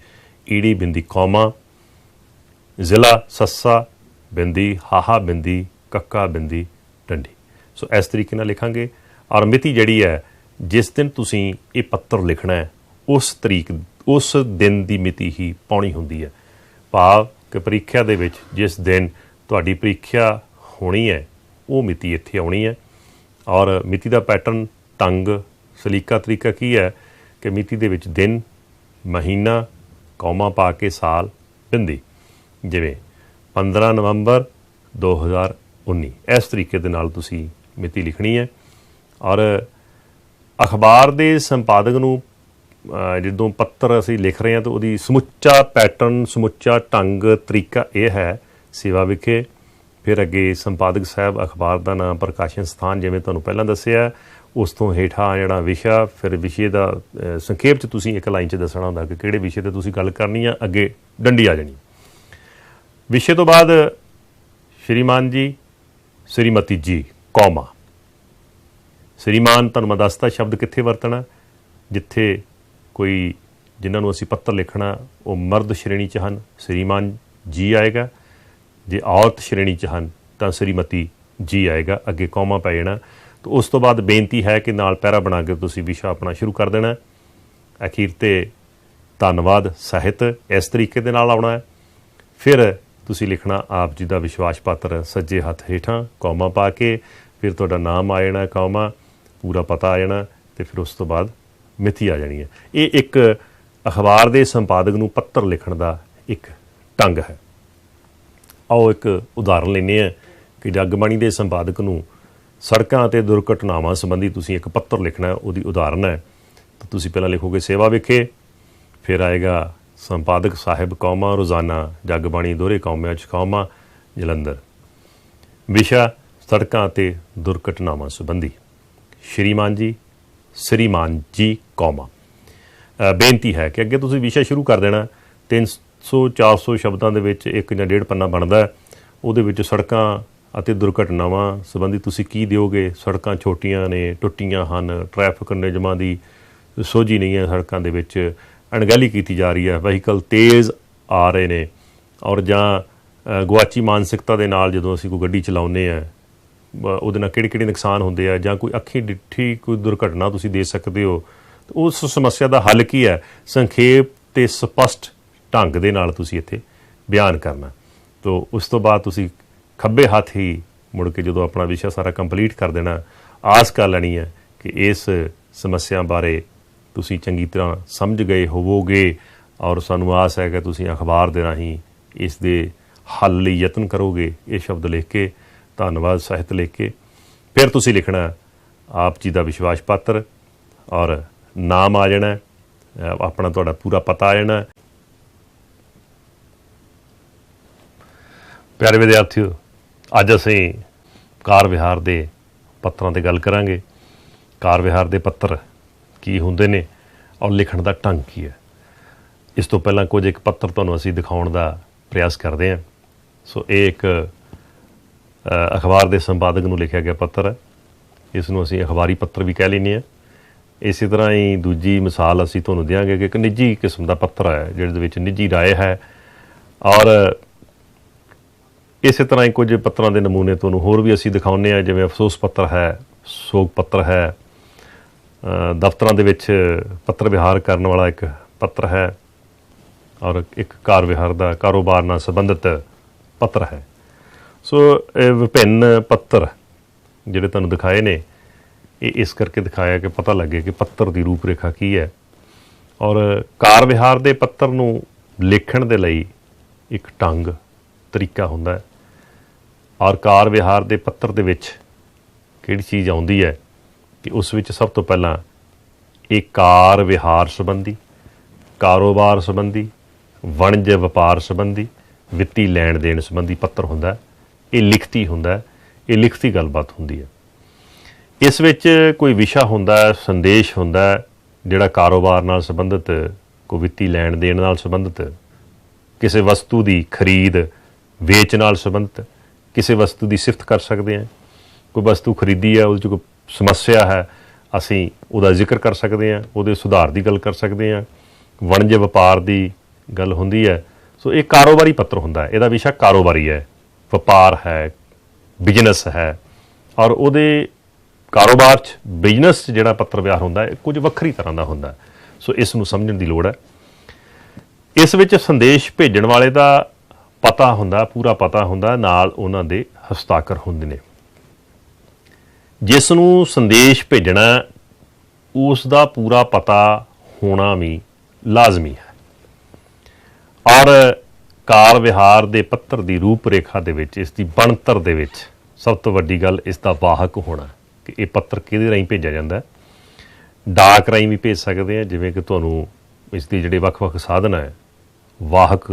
S1: ਈੜੀ ਬਿੰਦੀ ਕੌਮਾ, ਜ਼ਿਲ੍ਹਾ ਸੱਸਾ ਬਿੰਦੀ ਹਾਹਾ ਬਿੰਦੀ ਕੱਕਾ ਬਿੰਦੀ ਡੰਡੀ। ਸੋ ਇਸ ਤਰੀਕੇ ਨਾਲ ਲਿਖਾਂਗੇ। ਔਰ ਮਿਤੀ ਜਿਹੜੀ ਹੈ, ਜਿਸ ਦਿਨ ਤੁਸੀਂ ਇਹ ਪੱਤਰ ਲਿਖਣਾ ਹੈ, ਉਸ ਦਿਨ ਦੀ ਮਿਤੀ ਹੀ ਪਾਉਣੀ ਹੁੰਦੀ ਹੈ। ਭਾਵ ਕਿ ਪ੍ਰੀਖਿਆ ਦੇ ਵਿੱਚ ਜਿਸ ਦਿਨ ਤੁਹਾਡੀ ਪ੍ਰੀਖਿਆ ਹੋਣੀ ਹੈ, ਉਹ ਮਿਤੀ ਇੱਥੇ ਆਉਣੀ ਹੈ। ਔਰ ਮਿਤੀ ਦਾ ਪੈਟਰਨ, ਢੰਗ, ਸਲੀਕਾ ਤਰੀਕਾ ਕੀ ਹੈ ਕਿ ਮਿਤੀ ਦੇ ਵਿੱਚ ਦਿਨ, ਮਹੀਨਾ, ਕੌਮਾ ਪਾ ਕੇ ਸਾਲ, ਬਿੰਦੀ। ਜਿਵੇਂ 15 ਨਵੰਬਰ 2019, ਇਸ ਤਰੀਕੇ ਦੇ ਨਾਲ ਤੁਸੀਂ ਮਿਤੀ ਲਿਖਣੀ ਹੈ। ਔਰ ਅਖਬਾਰ ਦੇ ਸੰਪਾਦਕ ਨੂੰ ਜਦੋਂ ਪੱਤਰ ਅਸੀਂ ਲਿਖ ਰਹੇ ਹਾਂ ਤਾਂ ਉਹਦੀ ਸਮੁੱਚਾ ਪੈਟਰਨ, ਸਮੁੱਚਾ ਢੰਗ, ਤਰੀਕਾ ਇਹ ਹੈ। ਸੇਵਾ ਵਿਖੇ, ਫਿਰ ਅੱਗੇ ਸੰਪਾਦਕ ਸਾਹਿਬ, ਅਖਬਾਰ ਦਾ ਨਾਮ, ਪ੍ਰਕਾਸ਼ਨ ਸਥਾਨ ਜਿਵੇਂ ਤੁਹਾਨੂੰ ਪਹਿਲਾਂ ਦੱਸਿਆ, ਉਸ ਤੋਂ ਹੇਠਾਂ ਜਿਹੜਾ ਵਿਸ਼ਾ, ਫਿਰ ਵਿਸ਼ੇ ਦਾ ਸੰਖੇਪ 'ਚ ਤੁਸੀਂ ਇੱਕ ਲਾਈਨ 'ਚ ਦੱਸਣਾ ਹੁੰਦਾ ਕਿ ਕਿਹੜੇ ਵਿਸ਼ੇ 'ਤੇ ਤੁਸੀਂ ਗੱਲ ਕਰਨੀ ਆ, ਅੱਗੇ ਡੰਡੀ ਆ ਜਾਣੀ। ਵਿਸ਼ੇ ਤੋਂ ਬਾਅਦ ਸ਼੍ਰੀਮਾਨ ਜੀ, ਸ਼੍ਰੀਮਤੀ ਜੀ, ਕੌਮਾ। ਸ਼੍ਰੀਮਾਨ ਤੁਹਾਨੂੰ ਮੈਂ ਦੱਸਤਾ ਸ਼ਬਦ ਕਿੱਥੇ ਵਰਤਣਾ, ਜਿੱਥੇ ਕੋਈ ਜਿਨ੍ਹਾਂ ਨੂੰ ਅਸੀਂ ਪੱਤਰ ਲਿਖਣਾ ਉਹ ਮਰਦ ਸ਼੍ਰੇਣੀ 'ਚ ਹਨ, ਸ਼੍ਰੀਮਾਨ ਜੀ ਆਏਗਾ। ਜੇ ਔਰਤ ਸ਼੍ਰੇਣੀ 'ਚ ਹਨ ਤਾਂ ਸ਼੍ਰੀਮਤੀ ਜੀ ਆਏਗਾ, ਅੱਗੇ ਕੌਮਾ ਪੈ ਜਾਣਾ। ਤਾਂ ਉਸ ਤੋਂ ਬਾਅਦ ਬੇਨਤੀ ਹੈ ਕਿ ਨਾਲ ਪੈਰਾ ਬਣਾ ਕੇ ਤੁਸੀਂ ਵਿਸ਼ਾ ਆਪਣਾ ਸ਼ੁਰੂ ਕਰ ਦੇਣਾ। ਅਖੀਰ 'ਤੇ ਧੰਨਵਾਦ ਸਾਹਿਤ ਇਸ ਤਰੀਕੇ ਦੇ ਨਾਲ ਆਉਣਾ ਹੈ। ਫਿਰ ਤੁਸੀਂ ਲਿਖਣਾ ਆਪ ਜੀ ਦਾ ਵਿਸ਼ਵਾਸ ਪਾਤਰ, ਸੱਜੇ ਹੱਥ ਹੇਠਾਂ ਕੌਮਾ ਪਾ ਕੇ, ਫਿਰ ਤੁਹਾਡਾ ਨਾਮ ਆ ਜਾਣਾ, ਕੌਮਾ, ਪੂਰਾ ਪਤਾ ਆ ਜਾਣਾ, ਅਤੇ ਫਿਰ ਉਸ ਤੋਂ ਬਾਅਦ ਮਿਤੀ ਆ ਜਾਣੀ ਹੈ। ਇਹ ਇੱਕ ਅਖਬਾਰ ਦੇ ਸੰਪਾਦਕ ਨੂੰ ਪੱਤਰ ਲਿਖਣ ਦਾ ਇੱਕ ਢੰਗ ਹੈ। ਆਓ ਇੱਕ ਉਦਾਹਰਨ ਲੈਂਦੇ ਹਾਂ ਕਿ ਜਗਬਾਣੀ ਦੇ ਸੰਪਾਦਕ ਨੂੰ ਸੜਕਾਂ ਅਤੇ ਦੁਰਘਟਨਾਵਾਂ ਸੰਬੰਧੀ ਤੁਸੀਂ ਇੱਕ ਪੱਤਰ ਲਿਖਣਾ, ਉਹਦੀ ਉਦਾਹਰਨ ਹੈ। ਤਾਂ ਤੁਸੀਂ ਪਹਿਲਾਂ ਲਿਖੋਗੇ ਸੇਵਾ ਵਿਖੇ, ਫਿਰ ਆਏਗਾ ਸੰਪਾਦਕ ਸਾਹਿਬ, ਕੌਮਾ, ਰੋਜ਼ਾਨਾ ਜਗਬਾਣੀ ਦੋਹਰੇ ਕੌਮਿਆਂ 'ਚ ਕੌਮਾ, ਜਲੰਧਰ। ਵਿਸ਼ਾ ਸੜਕਾਂ ਅਤੇ ਦੁਰਘਟਨਾਵਾਂ ਸੰਬੰਧੀ। ਸ਼੍ਰੀਮਾਨ ਜੀ, ਸ਼੍ਰੀਮਾਨ ਜੀ, ਕੌਮਾ। ਬੇਨਤੀ ਹੈ ਕਿ ਅੱਗੇ ਤੁਸੀਂ ਵਿਸ਼ਾ ਸ਼ੁਰੂ ਕਰ ਦੇਣਾ। 300-400 ਸ਼ਬਦਾਂ ਦੇ ਵਿੱਚ ਇੱਕ ਜਾਂ ਡੇਢ ਪੰਨਾ ਬਣਦਾ। ਉਹਦੇ ਵਿੱਚ ਸੜਕਾਂ ਅਤੇ ਦੁਰਘਟਨਾਵਾਂ ਸੰਬੰਧੀ ਤੁਸੀਂ ਕੀ ਦਿਓਗੇ। ਸੜਕਾਂ ਛੋਟੀਆਂ ਨੇ, ਟੁੱਟੀਆਂ ਹਨ, ਟ੍ਰੈਫਿਕ ਨਿਯਮਾਂ ਦੀ ਸੋਝੀ ਨਹੀਂ ਹੈ, ਸੜਕਾਂ ਦੇ ਵਿੱਚ ਅਣਗਹਿਲੀ ਕੀਤੀ ਜਾ ਰਹੀ ਹੈ, ਵਹੀਕਲ ਤੇਜ਼ ਆ ਰਹੇ ਨੇ, ਔਰ ਜਾਂ ਗੁਆਚੀ ਮਾਨਸਿਕਤਾ ਦੇ ਨਾਲ ਜਦੋਂ ਅਸੀਂ ਕੋਈ ਗੱਡੀ ਚਲਾਉਂਦੇ ਹਾਂ, ਉਹਦੇ ਨਾਲ ਕਿਹੜੇ ਕਿਹੜੇ ਨੁਕਸਾਨ ਹੁੰਦੇ ਆ, ਜਾਂ ਕੋਈ ਅੱਖੀਂ ਡਿੱਠੀ ਕੋਈ ਦੁਰਘਟਨਾ ਤੁਸੀਂ ਦੇ ਸਕਦੇ ਹੋ। ਉਸ ਸਮੱਸਿਆ ਦਾ ਹੱਲ ਕੀ ਹੈ, ਸੰਖੇਪ ਤੇ ਸਪਸ਼ਟ ਢੰਗ ਦੇ ਨਾਲ ਤੁਸੀਂ ਇੱਥੇ ਬਿਆਨ ਕਰਨਾ। ਤੋ ਉਸ ਤੋਂ ਬਾਅਦ ਤੁਸੀਂ ਖੱਬੇ ਹੱਥ ਹੀ ਮੁੜ ਕੇ ਜਦੋਂ ਆਪਣਾ ਵਿਸ਼ਾ ਸਾਰਾ ਕੰਪਲੀਟ ਕਰ ਦੇਣਾ, ਆਸ ਕਰ ਲੈਣੀ ਹੈ ਕਿ ਇਸ ਸਮੱਸਿਆ ਬਾਰੇ ਤੁਸੀਂ ਚੰਗੀ ਤਰ੍ਹਾਂ ਸਮਝ ਗਏ ਹੋਵੋਗੇ, ਔਰ ਸਾਨੂੰ ਆਸ ਹੈ ਕਿ ਤੁਸੀਂ ਅਖਬਾਰ ਦੇ ਰਾਹੀਂ ਇਸ ਦੇ ਹੱਲ ਲਈ ਯਤਨ ਕਰੋਗੇ। ਇਹ ਸ਼ਬਦ ਲਿਖ ਕੇ, ਧੰਨਵਾਦ ਸਾਹਿਤ ਲਿਖ ਕੇ, ਫਿਰ ਤੁਸੀਂ ਲਿਖਣਾ ਆਪ ਜੀ ਦਾ ਵਿਸ਼ਵਾਸ ਪਾਤਰ, ਔਰ ਨਾਮ ਆ ਜਾਣਾ, ਆਪਣਾ ਤੁਹਾਡਾ ਪੂਰਾ ਪਤਾ ਆ ਜਾਣਾ। ਪਿਆਰੇ ਵਿਦਿਆਰਥੀਓ, ਅੱਜ ਅਸੀਂ ਕਾਰ ਵਿਹਾਰ ਦੇ ਪੱਤਰਾਂ 'ਤੇ ਗੱਲ ਕਰਾਂਗੇ। ਕਾਰ ਵਿਹਾਰ ਦੇ ਪੱਤਰ ਕੀ ਹੁੰਦੇ ਨੇ ਔਰ ਲਿਖਣ ਦਾ ਢੰਗ ਕੀ ਹੈ। ਇਸ ਤੋਂ ਪਹਿਲਾਂ ਕੁਝ ਇੱਕ ਪੱਤਰ ਤੁਹਾਨੂੰ ਅਸੀਂ ਦਿਖਾਉਣ ਦਾ ਪ੍ਰਯਾਸ ਕਰਦੇ ਹਾਂ। ਸੋ ਇਹ ਇੱਕ ਅਖਬਾਰ ਦੇ ਸੰਪਾਦਕ ਨੂੰ ਲਿਖਿਆ ਗਿਆ ਪੱਤਰ ਹੈ। ਇਸ ਨੂੰ ਅਸੀਂ ਅਖਬਾਰੀ ਪੱਤਰ ਵੀ ਕਹਿ ਲੈਂਦੇ ਹਾਂ। ਇਸੇ ਤਰ੍ਹਾਂ ਹੀ ਦੂਜੀ ਮਿਸਾਲ ਅਸੀਂ ਤੁਹਾਨੂੰ ਦਿਆਂਗੇ ਕਿ ਇੱਕ ਨਿੱਜੀ ਕਿਸਮ ਦਾ ਪੱਤਰ ਹੈ ਜਿਹਦੇ ਵਿੱਚ ਨਿੱਜੀ ਰਾਏ ਹੈ, ਔਰ ਇਸੇ ਤਰ੍ਹਾਂ ਹੀ ਕੁਝ ਪੱਤਰਾਂ ਦੇ ਨਮੂਨੇ ਤੁਹਾਨੂੰ ਹੋਰ ਵੀ ਅਸੀਂ ਦਿਖਾਉਂਦੇ ਹਾਂ, ਜਿਵੇਂ ਅਫਸੋਸ ਪੱਤਰ ਹੈ, ਸੋਗ ਪੱਤਰ ਹੈ, ਦਫ਼ਤਰਾਂ ਦੇ ਵਿੱਚ ਪੱਤਰ ਵਿਹਾਰ ਕਰਨ ਵਾਲਾ ਇੱਕ ਪੱਤਰ ਹੈ, ਔਰ ਇੱਕ ਕਾਰ ਵਿਹਾਰ ਦਾ ਕਾਰੋਬਾਰ ਨਾਲ ਸੰਬੰਧਿਤ ਪੱਤਰ ਹੈ। ਸੋ ਇਹ ਵਿਭਿੰਨ ਪੱਤਰ ਜਿਹੜੇ ਤੁਹਾਨੂੰ ਦਿਖਾਏ ਨੇ, ਇਹ ਇਸ ਕਰਕੇ ਦਿਖਾਇਆ ਕਿ ਪਤਾ ਲੱਗੇ ਕਿ ਪੱਤਰ ਦੀ ਰੂਪ ਰੇਖਾ ਕੀ ਹੈ। ਔਰ ਕਾਰ ਵਿਹਾਰ ਦੇ ਪੱਤਰ ਨੂੰ ਲਿਖਣ ਦੇ ਲਈ ਇੱਕ ਢੰਗ ਤਰੀਕਾ ਹੁੰਦਾ ਹੈ, ਔਰ ਕਾਰ ਵਿਹਾਰ ਦੇ ਪੱਤਰ ਦੇ ਵਿੱਚ ਕਿਹੜੀ ਚੀਜ਼ ਆਉਂਦੀ ਹੈ ਕਿ ਉਸ ਵਿੱਚ ਸਭ ਤੋਂ ਪਹਿਲਾਂ ਇਹ ਕਾਰ ਵਿਹਾਰ ਸੰਬੰਧੀ, ਕਾਰੋਬਾਰ ਸੰਬੰਧੀ, ਵਣਜ ਵਪਾਰ ਸੰਬੰਧੀ, ਵਿੱਤੀ ਲੈਣ ਦੇਣ ਸੰਬੰਧੀ ਪੱਤਰ ਹੁੰਦਾ। ਇਹ ਲਿਖਤੀ ਹੁੰਦਾ, ਇਹ ਲਿਖਤੀ ਗੱਲਬਾਤ ਹੁੰਦੀ ਹੈ। ਇਸ ਵਿੱਚ ਕੋਈ ਵਿਸ਼ਾ ਹੁੰਦਾ, ਸੰਦੇਸ਼ ਹੁੰਦਾ, ਜਿਹੜਾ ਕਾਰੋਬਾਰ ਨਾਲ ਸੰਬੰਧਿਤ, ਕੋਈ ਵਿੱਤੀ ਲੈਣ ਦੇਣ ਨਾਲ ਸੰਬੰਧਿਤ, ਕਿਸੇ ਵਸਤੂ ਦੀ ਖਰੀਦ ਵੇਚ ਨਾਲ ਸੰਬੰਧਿਤ, ਕਿਸੇ ਵਸਤੂ ਦੀ ਸਿਫਤ ਕਰ ਸਕਦੇ ਹਾਂ। ਕੋਈ ਵਸਤੂ ਖਰੀਦੀ ਹੈ, ਉਹਦੇ 'ਚ ਕੋਈ ਸਮੱਸਿਆ ਹੈ, ਅਸੀਂ ਉਹਦਾ ਜ਼ਿਕਰ ਕਰ ਸਕਦੇ ਹਾਂ, ਉਹਦੇ ਸੁਧਾਰ ਦੀ ਗੱਲ ਕਰ ਸਕਦੇ ਹਾਂ। ਵਣਜ ਵਪਾਰ ਦੀ ਗੱਲ ਹੁੰਦੀ ਹੈ। ਸੋ ਇਹ ਕਾਰੋਬਾਰੀ ਪੱਤਰ ਹੁੰਦਾ, ਇਹਦਾ ਵਿਸ਼ਾ ਕਾਰੋਬਾਰੀ ਹੈ, ਵਪਾਰ ਹੈ, ਬਿਜ਼ਨਸ ਹੈ, ਔਰ ਉਹਦੇ ਕਾਰੋਬਾਰ 'ਚ, ਬਿਜ਼ਨਸ 'ਚ ਜਿਹੜਾ ਪੱਤਰ ਵਿਹਾਰ ਹੁੰਦਾ ਹੈ ਕੁਝ ਵੱਖਰੀ ਤਰ੍ਹਾਂ ਦਾ ਹੁੰਦਾ। ਸੋ ਇਸ ਨੂੰ ਸਮਝਣ ਦੀ ਲੋੜ ਹੈ। ਇਸ ਵਿੱਚ ਸੰਦੇਸ਼ ਭੇਜਣ ਵਾਲੇ ਦਾ ਪਤਾ ਹੁੰਦਾ, ਪੂਰਾ ਪਤਾ ਹੁੰਦਾ, ਨਾਲ ਉਹਨਾਂ ਦੇ ਹਸਤਾਖਰ ਹੁੰਦੇ ਨੇ। ਜਿਸ ਨੂੰ ਸੰਦੇਸ਼ ਭੇਜਣਾ ਉਸ ਦਾ ਪੂਰਾ ਪਤਾ ਹੋਣਾ ਵੀ ਲਾਜ਼ਮੀ ਹੈ। ਔਰ ਕਾਰ ਵਿਹਾਰ ਦੇ ਪੱਤਰ ਦੀ ਰੂਪ ਰੇਖਾ ਦੇ ਵਿੱਚ, ਇਸ ਦੀ ਬਣਤਰ ਦੇ ਵਿੱਚ ਸਭ ਤੋਂ ਵੱਡੀ ਗੱਲ ਇਸ ਦਾ ਵਾਹਕ ਹੋਣਾ, ਕਿ ਇਹ ਪੱਤਰ ਕਿਹਦੇ ਰਾਹੀਂ ਭੇਜਿਆ ਜਾਂਦਾ। ਡਾਕ ਰਾਹੀਂ ਵੀ ਭੇਜ ਸਕਦੇ ਹਾਂ, ਜਿਵੇਂ ਕਿ ਤੁਹਾਨੂੰ ਇਸ ਦੇ ਜਿਹੜੇ ਵੱਖ-ਵੱਖ ਸਾਧਨ ਹੈ, ਵਾਹਕ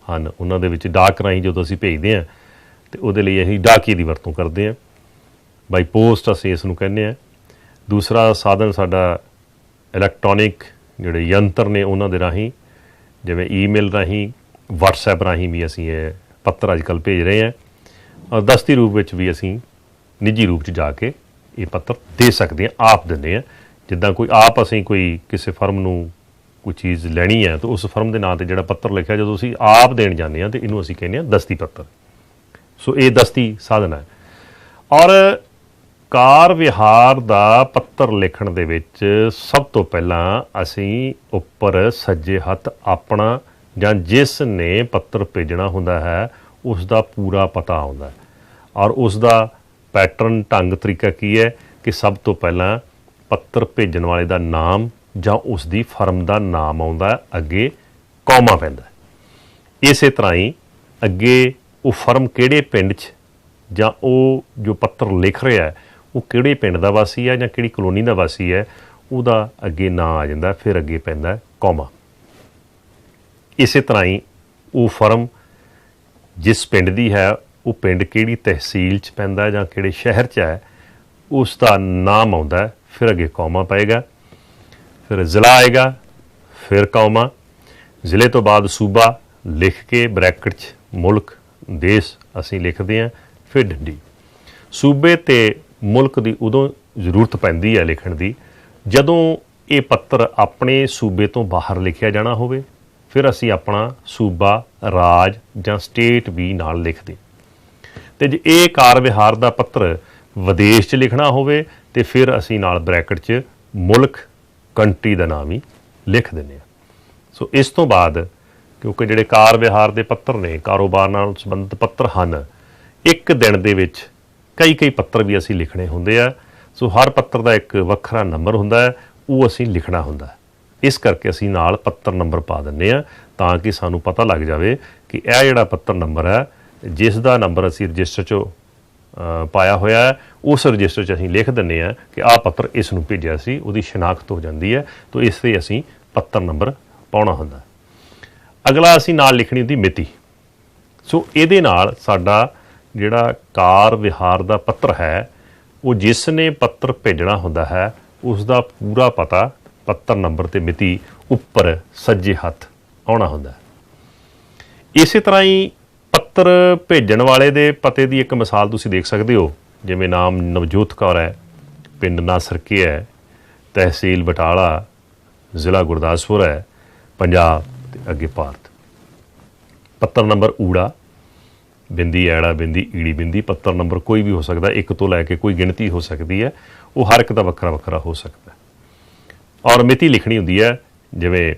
S1: ਹਨ, ਉਹਨਾਂ ਦੇ ਵਿੱਚ ਡਾਕ ਰਾਹੀਂ ਜਦੋਂ ਅਸੀਂ ਭੇਜਦੇ ਹਾਂ ਅਤੇ ਉਹਦੇ ਲਈ ਅਸੀਂ ਡਾਕੀ ਦੀ ਵਰਤੋਂ ਕਰਦੇ ਹਾਂ। ਬਾਈ ਪੋਸਟ ਅਸੀਂ ਇਸ ਨੂੰ ਕਹਿੰਦੇ ਹਾਂ। ਦੂਸਰਾ ਸਾਧਨ ਸਾਡਾ ਇਲੈਕਟ੍ਰੋਨਿਕ ਜਿਹੜੇ ਯੰਤਰ ਨੇ ਉਹਨਾਂ ਦੇ ਰਾਹੀਂ, ਜਿਵੇਂ ਈਮੇਲ ਰਾਹੀਂ, ਵਟਸਐਪ ਰਾਹੀਂ ਵੀ ਅਸੀਂ ਇਹ ਪੱਤਰ ਅੱਜ ਕੱਲ੍ਹ ਭੇਜ ਰਹੇ ਹਾਂ। ਔਰ ਦਸਤੀ ਰੂਪ ਵਿੱਚ ਵੀ ਅਸੀਂ ਨਿੱਜੀ ਰੂਪ 'ਚ ਜਾ ਕੇ ਇਹ ਪੱਤਰ ਦੇ ਸਕਦੇ ਹਾਂ, ਆਪ ਦਿੰਦੇ ਹਾਂ। ਜਿੱਦਾਂ ਕੋਈ ਆਪ ਅਸੀਂ ਕੋਈ ਕਿਸੇ ਫਰਮ ਨੂੰ ਕੋਈ ਚੀਜ਼ ਲੈਣੀ ਹੈ ਤਾਂ ਉਸ ਫਰਮ ਦੇ ਨਾਂ 'ਤੇ ਜਿਹੜਾ ਪੱਤਰ ਲਿਖਿਆ ਜਦੋਂ ਅਸੀਂ ਆਪ ਦੇਣ ਜਾਂਦੇ ਹਾਂ ਤਾਂ ਇਹਨੂੰ ਅਸੀਂ ਕਹਿੰਦੇ ਹਾਂ ਦਸਤੀ ਪੱਤਰ। ਸੋ ਇਹ ਦਸਤੀ ਸਾਧਨ ਹੈ। ਔਰ ਕਾਰ ਵਿਹਾਰ ਦਾ ਪੱਤਰ ਲਿਖਣ ਦੇ ਵਿੱਚ ਸਭ ਤੋਂ ਪਹਿਲਾਂ ਅਸੀਂ ਉੱਪਰ ਸੱਜੇ ਹੱਥ ਆਪਣਾ ਜਾਂ ਜਿਸ ਨੇ ਪੱਤਰ ਭੇਜਣਾ ਹੁੰਦਾ ਹੈ ਉਸ ਦਾ ਪੂਰਾ ਪਤਾ ਆਉਂਦਾ, ਔਰ ਉਸ ਦਾ ਪੈਟਰਨ, ਢੰਗ, ਤਰੀਕਾ ਕੀ ਹੈ ਕਿ ਸਭ ਤੋਂ ਪਹਿਲਾਂ ਪੱਤਰ ਭੇਜਣ ਵਾਲੇ ਦਾ ਨਾਮ ਜਾਂ ਉਸ ਦੀ ਫਰਮ ਦਾ ਨਾਮ ਆਉਂਦਾ, ਅੱਗੇ ਕੌਮਾ ਪੈਂਦਾ। ਇਸੇ ਤਰ੍ਹਾਂ ਹੀ ਅੱਗੇ ਉਹ ਫਰਮ ਕਿਹੜੇ ਪਿੰਡ 'ਚ ਜਾਂ ਉਹ ਜੋ ਪੱਤਰ ਲਿਖ ਰਿਹਾ ਉਹ ਕਿਹੜੇ ਪਿੰਡ ਦਾ ਵਾਸੀ ਹੈ ਜਾਂ ਕਿਹੜੀ ਕਲੋਨੀ ਦਾ ਵਾਸੀ ਹੈ, ਉਹਦਾ ਅੱਗੇ ਨਾਂ ਆ ਜਾਂਦਾ, ਫਿਰ ਅੱਗੇ ਪੈਂਦਾ ਕੌਮਾ। ਇਸੇ ਤਰ੍ਹਾਂ ਹੀ ਉਹ ਫਰਮ ਜਿਸ ਪਿੰਡ ਦੀ ਹੈ, ਉਹ ਪਿੰਡ ਕਿਹੜੀ ਤਹਿਸੀਲ 'ਚ ਪੈਂਦਾ ਜਾਂ ਕਿਹੜੇ ਸ਼ਹਿਰ 'ਚ ਹੈ, ਉਸ ਦਾ ਨਾਮ ਆਉਂਦਾ, ਫਿਰ ਅੱਗੇ ਕੌਮਾ ਪਏਗਾ। ਫਿਰ ਜ਼ਿਲ੍ਹਾ ਆਏਗਾ, ਫਿਰ ਕੌਮਾ। ਜ਼ਿਲ੍ਹੇ ਤੋਂ ਬਾਅਦ ਸੂਬਾ ਲਿਖ ਕੇ ਬਰੈਕਟ 'ਚ ਮੁਲਕ, ਦੇਸ਼ ਅਸੀਂ ਲਿਖਦੇ ਹਾਂ, ਫਿਰ ਡੰਡੀ। ਸੂਬੇ ਅਤੇ ਮੁਲਕ ਦੀ ਉਦੋਂ ਜ਼ਰੂਰਤ ਪੈਂਦੀ ਹੈ ਲਿਖਣ ਦੀ ਜਦੋਂ ਇਹ ਪੱਤਰ ਆਪਣੇ ਸੂਬੇ ਤੋਂ ਬਾਹਰ ਲਿਖਿਆ ਜਾਣਾ ਹੋਵੇ। ਫਿਰ ਅਸੀਂ ਆਪਣਾ ਸੂਬਾ, ਰਾਜ ਜਾਂ ਸਟੇਟ ਵੀ ਨਾਲ ਲਿਖਦੇ। ਅਤੇ ਜੇ ਇਹ ਕਾਰ ਵਿਹਾਰ ਦਾ ਪੱਤਰ ਵਿਦੇਸ਼ 'ਚ ਲਿਖਣਾ ਹੋਵੇ ਤਾਂ ਫਿਰ ਅਸੀਂ ਨਾਲ ਬਰੈਕਟ 'ਚ ਮੁਲਕ, ਕੰਟਰੀ ਦਾ ਨਾਮ ਹੀ ਲਿਖ ਦਿੰਦੇ ਹਾਂ। ਸੋ ਇਸ ਤੋਂ ਬਾਅਦ ਕਿਉਂਕਿ ਜਿਹੜੇ ਕਾਰ ਵਿਹਾਰ ਦੇ ਪੱਤਰ ਨੇ, ਕਾਰੋਬਾਰ ਨਾਲ ਸੰਬੰਧਿਤ ਪੱਤਰ ਹਨ, ਇੱਕ ਦਿਨ ਦੇ ਵਿੱਚ ਕਈ ਪੱਤਰ ਵੀ ਅਸੀਂ ਲਿਖਣੇ ਹੁੰਦੇ ਆ। ਸੋ ਹਰ ਪੱਤਰ ਦਾ ਇੱਕ ਵੱਖਰਾ ਨੰਬਰ ਹੁੰਦਾ ਹੈ, ਉਹ ਅਸੀਂ ਲਿਖਣਾ ਹੁੰਦਾ ਹੈ। ਇਸ ਕਰਕੇ ਅਸੀਂ ਨਾਲ ਪੱਤਰ ਨੰਬਰ ਪਾ ਦਿੰਦੇ ਹਾਂ ਤਾਂ ਕਿ ਸਾਨੂੰ ਪਤਾ ਲੱਗ ਜਾਵੇ ਕਿ ਇਹ ਜਿਹੜਾ ਪੱਤਰ ਨੰਬਰ ਹੈ, ਜਿਸ ਦਾ ਨੰਬਰ ਅਸੀਂ ਰਜਿਸਟਰ 'ਚ ਪਾਇਆ ਹੋਇਆ ਹੈ, ਉਸ ਰਜਿਸਟਰ 'ਚ ਅਸੀਂ ਲਿਖ ਦਿੰਦੇ ਹਾਂ ਕਿ ਆਹ ਪੱਤਰ ਇਸ ਨੂੰ ਭੇਜਿਆ ਸੀ, ਉਹਦੀ ਸ਼ਨਾਖਤ ਹੋ ਜਾਂਦੀ ਹੈ। ਤਾਂ ਇਸ 'ਤੇ ਅਸੀਂ ਪੱਤਰ ਨੰਬਰ ਪਾਉਣਾ ਹੁੰਦਾ। ਅਗਲਾ ਅਸੀਂ ਨਾਲ ਲਿਖਣੀ ਹੁੰਦੀ ਮਿਤੀ। ਸੋ ਇਹਦੇ ਨਾਲ ਸਾਡਾ ਜਿਹੜਾ ਕਾਰ ਵਿਹਾਰ ਦਾ ਪੱਤਰ ਹੈ, ਉਹ ਜਿਸ ਨੇ ਪੱਤਰ ਭੇਜਣਾ ਹੁੰਦਾ ਹੈ ਉਸ ਦਾ ਪੂਰਾ ਪਤਾ, ਪੱਤਰ ਨੰਬਰ ਤੇ ਮਿਤੀ ਉੱਪਰ ਸੱਜੇ ਹੱਥ ਆਉਣਾ ਹੁੰਦਾ ਹੈ। ਇਸੇ ਤਰ੍ਹਾਂ ਹੀ ਪੱਤਰ ਭੇਜਣ ਵਾਲੇ ਦੇ ਪਤੇ ਦੀ ਇੱਕ ਮਿਸਾਲ ਤੁਸੀਂ ਦੇਖ ਸਕਦੇ ਹੋ। ਜਿਵੇਂ ਨਾਮ ਨਵਜੋਤ ਕੌਰ ਹੈ, ਪਿੰਡ ਨਾਸਰਕੇ ਹੈ, ਤਹਿਸੀਲ ਬਟਾਲਾ, ਜ਼ਿਲ੍ਹਾ ਗੁਰਦਾਸਪੁਰ ਹੈ, ਪੰਜਾਬ ਤੇ ਅੱਗੇ ਭਾਰਤ। ਪੱਤਰ ਨੰਬਰ ਊੜਾ, ਬਿੰਦੀ, ਐੜਾ, ਬਿੰਦੀ, ਈੜੀ, ਬਿੰਦੀ। ਪੱਤਰ ਨੰਬਰ ਕੋਈ ਵੀ ਹੋ ਸਕਦਾ, ਇੱਕ ਤੋਂ ਲੈ ਕੇ ਕੋਈ ਗਿਣਤੀ ਹੋ ਸਕਦੀ ਹੈ, ਉਹ ਹਰ ਇੱਕ ਦਾ ਵੱਖਰਾ ਵੱਖਰਾ ਹੋ ਸਕਦਾ। ਔਰ ਮਿਤੀ ਲਿਖਣੀ ਹੁੰਦੀ ਹੈ, ਜਿਵੇਂ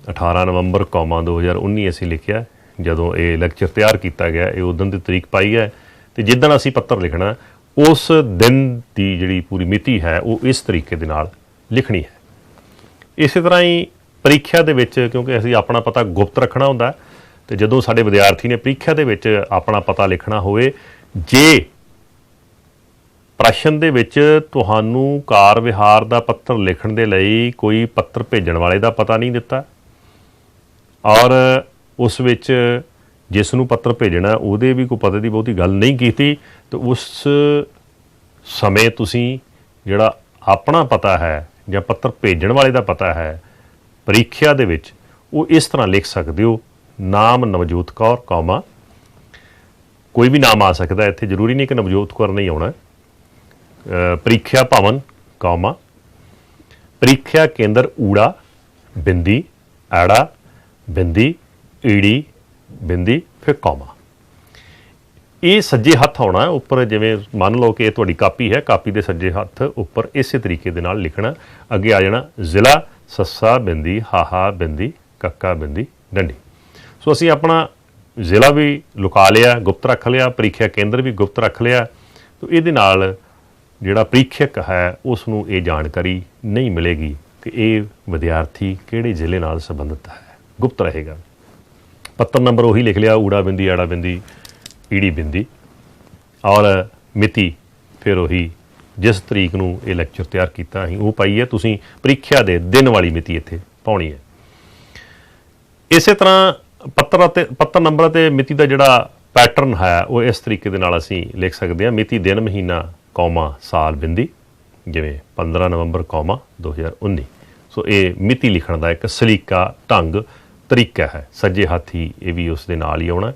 S1: 18 ਨਵੰਬਰ 2019 ਅਸੀਂ ਲਿਖਿਆ। ਜਦੋਂ ਇਹ ਲੈਕਚਰ ਤਿਆਰ ਕੀਤਾ ਗਿਆ, ਇਹ ਉਦੋਂ ਦੀ ਤਰੀਕ ਪਾਈ ਹੈ, ਅਤੇ ਜਿੱਦਣ ਅਸੀਂ ਪੱਤਰ ਲਿਖਣਾ ਉਸ ਦਿਨ ਦੀ ਜਿਹੜੀ ਪੂਰੀ ਮਿਤੀ ਹੈ ਉਹ ਇਸ ਤਰੀਕੇ ਦੇ ਨਾਲ ਲਿਖਣੀ ਹੈ। ਇਸੇ ਤਰ੍ਹਾਂ ਹੀ ਪ੍ਰੀਖਿਆ ਦੇ ਵਿੱਚ, ਕਿਉਂਕਿ ਅਸੀਂ ਆਪਣਾ ਪਤਾ ਗੁਪਤ ਰੱਖਣਾ ਹੁੰਦਾ, ਅਤੇ ਜਦੋਂ ਸਾਡੇ ਵਿਦਿਆਰਥੀ ਨੇ ਪ੍ਰੀਖਿਆ ਦੇ ਵਿੱਚ ਆਪਣਾ ਪਤਾ ਲਿਖਣਾ ਹੋਵੇ, ਜੇ ਪ੍ਰਸ਼ਨ ਦੇ ਵਿੱਚ ਤੁਹਾਨੂੰ ਕਾਰ ਵਿਹਾਰ ਦਾ ਪੱਤਰ ਲਿਖਣ ਦੇ ਲਈ ਕੋਈ ਪੱਤਰ ਭੇਜਣ ਵਾਲੇ ਦਾ ਪਤਾ ਨਹੀਂ ਦਿੱਤਾ, ਔਰ ਉਸ ਵਿੱਚ ਜਿਸ ਨੂੰ ਪੱਤਰ ਭੇਜਣਾ ਉਹਦੇ ਵੀ ਕੋਈ ਪਤਾ ਦੀ ਬਹੁਤੀ ਗੱਲ ਨਹੀਂ ਕੀਤੀ, ਤਾਂ ਉਸ ਸਮੇਂ ਤੁਸੀਂ ਜਿਹੜਾ ਆਪਣਾ ਪਤਾ ਹੈ ਜਾਂ ਪੱਤਰ ਭੇਜਣ ਵਾਲੇ ਦਾ ਪਤਾ ਹੈ ਪ੍ਰੀਖਿਆ ਦੇ ਵਿੱਚ, ਉਹ ਇਸ ਤਰ੍ਹਾਂ ਲਿਖ ਸਕਦੇ ਹੋ। ਨਾਮ ਨਵਜੋਤ ਕੌਰ, ਕੌਮਾ, ਕੋਈ ਵੀ ਨਾਮ ਆ ਸਕਦਾ ਇੱਥੇ, ਜ਼ਰੂਰੀ ਨਹੀਂ ਕਿ ਨਵਜੋਤ ਕੌਰ ਨਹੀਂ ਆਉਣਾ। ਪ੍ਰੀਖਿਆ ਭਵਨ, ਕੌਮਾ, ਪ੍ਰੀਖਿਆ ਕੇਂਦਰ ਊੜਾ, ਬਿੰਦੀ, ਐੜਾ, ਬਿੰਦੀ, ਈੜੀ, ਬਿੰਦੀ, ਫਿਰ ਕੌਮਾ। ਇਹ ਸੱਜੇ ਹੱਥ ਆਉਣਾ ਉੱਪਰ। ਜਿਵੇਂ ਮੰਨ ਲਓ ਕਿ ਇਹ ਤੁਹਾਡੀ ਕਾਪੀ ਹੈ, ਕਾਪੀ ਦੇ ਸੱਜੇ ਹੱਥ ਉੱਪਰ ਇਸੇ ਤਰੀਕੇ ਦੇ ਨਾਲ ਲਿਖਣਾ। ਅੱਗੇ ਆ ਜਾਣਾ ਜ਼ਿਲ੍ਹਾ, ਸੱਸਾ, ਬਿੰਦੀ, ਹਾਹਾ, ਬਿੰਦੀ, ਕੱਕਾ, ਬਿੰਦੀ, ਡੰਡੀ। ਸੋ ਅਸੀਂ ਆਪਣਾ ਜ਼ਿਲ੍ਹਾ ਵੀ ਲੁਕਾ ਲਿਆ, ਗੁਪਤ ਰੱਖ ਲਿਆ, ਪ੍ਰੀਖਿਆ ਕੇਂਦਰ ਵੀ ਗੁਪਤ ਰੱਖ ਲਿਆ। ਤਾਂ ਇਹਦੇ ਨਾਲ ਜਿਹੜਾ ਪ੍ਰੀਖਿਅਕ ਹੈ ਉਸ ਨੂੰ ਇਹ ਜਾਣਕਾਰੀ ਨਹੀਂ ਮਿਲੇਗੀ ਕਿ ਇਹ ਵਿਦਿਆਰਥੀ ਕਿਹੜੇ ਜ਼ਿਲ੍ਹੇ ਨਾਲ ਸੰਬੰਧਿਤ ਹੈ, ਗੁਪਤ ਰਹੇਗਾ। ਪੱਤਰ ਨੰਬਰ ਉਹੀ ਲਿਖ ਲਿਆ, ਊੜਾ ਬਿੰਦੀ, ਐੜਾ ਬਿੰਦੀ, ਈੜੀ ਬਿੰਦੀ, ਔਰ ਮਿਤੀ ਫਿਰ ਉਹੀ ਜਿਸ ਤਰੀਕ ਨੂੰ ਇਹ ਲੈਕਚਰ ਤਿਆਰ ਕੀਤਾ ਅਸੀਂ ਉਹ ਪਾਈ ਹੈ। ਤੁਸੀਂ ਪ੍ਰੀਖਿਆ ਦੇ ਦਿਨ ਵਾਲੀ ਮਿਤੀ ਇੱਥੇ ਪਾਉਣੀ ਹੈ। ਇਸੇ ਤਰ੍ਹਾਂ ਪੱਤਰ ਨੰਬਰ ਅਤੇ ਮਿਤੀ ਦਾ ਜਿਹੜਾ ਪੈਟਰਨ ਹੈ ਉਹ ਇਸ ਤਰੀਕੇ ਦੇ ਨਾਲ ਅਸੀਂ ਲਿਖ ਸਕਦੇ ਹਾਂ। ਮਿਤੀ, ਦਿਨ, ਮਹੀਨਾ, ਕੌਮਾ, ਸਾਲ, ਬਿੰਦੀ, ਜਿਵੇਂ 15 ਨਵੰਬਰ 2019। ਸੋ ਇਹ ਮਿਤੀ ਲਿਖਣ ਦਾ ਇੱਕ ਸਲੀਕਾ ਢੰਗ ਤਰੀਕਾ ਹੈ, ਸੱਜੇ ਹੱਥ ਹੀ ਇਹ ਵੀ ਉਸ ਦੇ ਨਾਲ ਹੀ ਆਉਣਾ।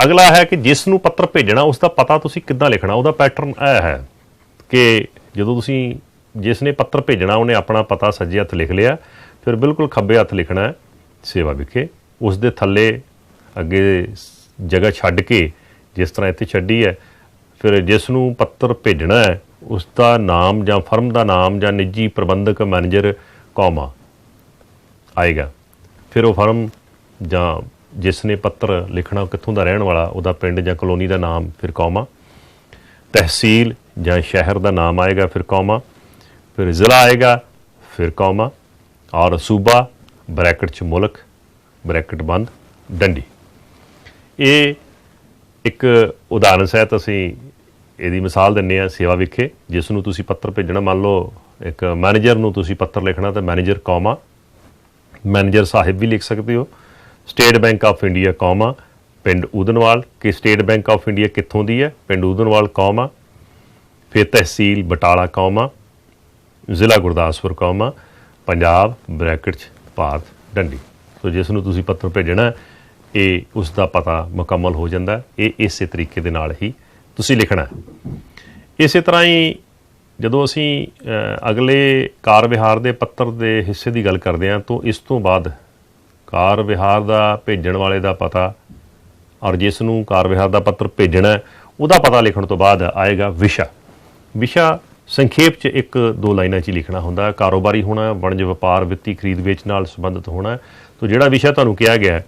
S1: ਅਗਲਾ ਹੈ ਕਿ ਜਿਸ ਨੂੰ ਪੱਤਰ ਭੇਜਣਾ ਉਸ ਦਾ ਪਤਾ ਤੁਸੀਂ ਕਿੱਦਾਂ ਲਿਖਣਾ। ਉਹਦਾ ਪੈਟਰਨ ਇਹ ਹੈ ਕਿ ਜਦੋਂ ਤੁਸੀਂ ਜਿਸ ਨੇ ਪੱਤਰ ਭੇਜਣਾ ਉਹਨੇ ਆਪਣਾ ਪਤਾ ਸੱਜੇ ਹੱਥ ਲਿਖ ਲਿਆ, ਫਿਰ ਬਿਲਕੁਲ ਖੱਬੇ ਹੱਥ ਲਿਖਣਾ ਹੈ ਸੇਵਾ ਵਿਖੇ। ਉਸ ਦੇ ਥੱਲੇ ਅੱਗੇ ਜਗ੍ਹਾ ਛੱਡ ਕੇ ਜਿਸ ਤਰ੍ਹਾਂ ਇੱਥੇ ਛੱਡੀ ਹੈ, ਫਿਰ ਜਿਸ ਨੂੰ ਪੱਤਰ ਭੇਜਣਾ ਹੈ ਉਸ ਦਾ ਨਾਮ ਜਾਂ ਫਰਮ ਦਾ ਨਾਮ ਜਾਂ ਨਿੱਜੀ ਪ੍ਰਬੰਧਕ, ਮੈਨੇਜਰ, ਕੌਮਾ ਆਏਗਾ। ਫਿਰ ਉਹ ਫਰਮ ਜਾਂ ਜਿਸ ਨੇ ਪੱਤਰ ਲਿਖਣਾ ਕਿੱਥੋਂ ਦਾ ਰਹਿਣ ਵਾਲਾ, ਉਹਦਾ ਪਿੰਡ ਜਾਂ ਕਲੋਨੀ ਦਾ ਨਾਮ, ਫਿਰ ਕੌਮਾ, ਤਹਿਸੀਲ ਜਾਂ ਸ਼ਹਿਰ ਦਾ ਨਾਮ ਆਏਗਾ, ਫਿਰ ਕੌਮਾ, ਫਿਰ ਜ਼ਿਲ੍ਹਾ ਆਏਗਾ, ਫਿਰ ਕੌਮਾ, ਔਰ ਸੂਬਾ ਬਰੈਕਟ 'ਚ ਮੁਲਕ, ਬਰੈਕਟ ਬੰਦ, ਡੰਡੀ। ਇਹ ਇੱਕ ਉਦਾਹਰਨ ਸਹਿਤ ਅਸੀਂ ਇਹਦੀ ਮਿਸਾਲ ਦਿੰਦੇ ਹਾਂ। ਸੇਵਾ ਵਿਖੇ ਜਿਸ ਨੂੰ ਤੁਸੀਂ ਪੱਤਰ ਭੇਜਣਾ, ਮੰਨ ਲਓ ਇੱਕ ਮੈਨੇਜਰ ਨੂੰ ਤੁਸੀਂ ਪੱਤਰ ਲਿਖਣਾ ਤਾਂ ਮੈਨੇਜਰ, ਕੌਮਾ, ਮੈਨੇਜਰ ਸਾਹਿਬ ਵੀ ਲਿਖ ਸਕਦੇ ਹੋ। State bank of India, comma, ਪਿੰਡ ਊਧਨਵਾਲ, ਕਿ ਸਟੇਟ ਬੈਂਕ ਆਫ ਇੰਡੀਆ ਕਿੱਥੋਂ ਦੀ ਹੈ, ਪਿੰਡ ਊਧਨਵਾਲ, ਕੌਮਾ, ਫਿਰ ਤਹਿਸੀਲ ਬਟਾਲਾ, ਕੌਮਾ, ਜ਼ਿਲ੍ਹਾ ਗੁਰਦਾਸਪੁਰ, ਕੌਮਾ, ਪੰਜਾਬ ਬਰੈਕਟ 'ਚ ਭਾਰਤ, ਡੰਡੀ। ਸੋ ਜਿਸ ਨੂੰ ਤੁਸੀਂ ਪੱਤਰ ਭੇਜਣਾ ਇਹ ਉਸ ਦਾ ਪਤਾ ਮੁਕੰਮਲ ਹੋ ਜਾਂਦਾ। ਇਹ ਇਸੇ ਤਰੀਕੇ ਦੇ ਨਾਲ ਹੀ ਤੁਸੀਂ ਲਿਖਣਾ। ਇਸੇ ਤਰ੍ਹਾਂ ਹੀ ਜਦੋਂ ਅਸੀਂ ਅਗਲੇ ਕਾਰ ਵਿਹਾਰ ਦੇ ਪੱਤਰ ਦੇ ਹਿੱਸੇ ਦੀ ਗੱਲ ਕਰਦੇ ਹਾਂ ਤਾਂ ਇਸ ਤੋਂ ਬਾਅਦ ਕਾਰ ਵਿਹਾਰ ਦਾ ਭੇਜਣ ਵਾਲੇ ਦਾ ਪਤਾ ਔਰ ਜਿਸ ਨੂੰ ਕਾਰ ਵਿਹਾਰ ਦਾ ਪੱਤਰ ਭੇਜਣਾ ਉਹਦਾ ਪਤਾ ਲਿਖਣ ਤੋਂ ਬਾਅਦ ਆਏਗਾ ਵਿਸ਼ਾ। ਵਿਸ਼ਾ ਸੰਖੇਪ 'ਚ ਇੱਕ ਦੋ ਲਾਈਨਾਂ 'ਚ ਹੀ ਲਿਖਣਾ ਹੁੰਦਾ। ਕਾਰੋਬਾਰੀ ਹੋਣਾ, ਵਣਜ ਵਪਾਰ, ਵਿੱਤੀ ਖਰੀਦ ਵੇਚ ਨਾਲ ਸੰਬੰਧਿਤ ਹੋਣਾ। ਤੋ ਜਿਹੜਾ ਵਿਸ਼ਾ ਤੁਹਾਨੂੰ ਕਿਹਾ ਗਿਆ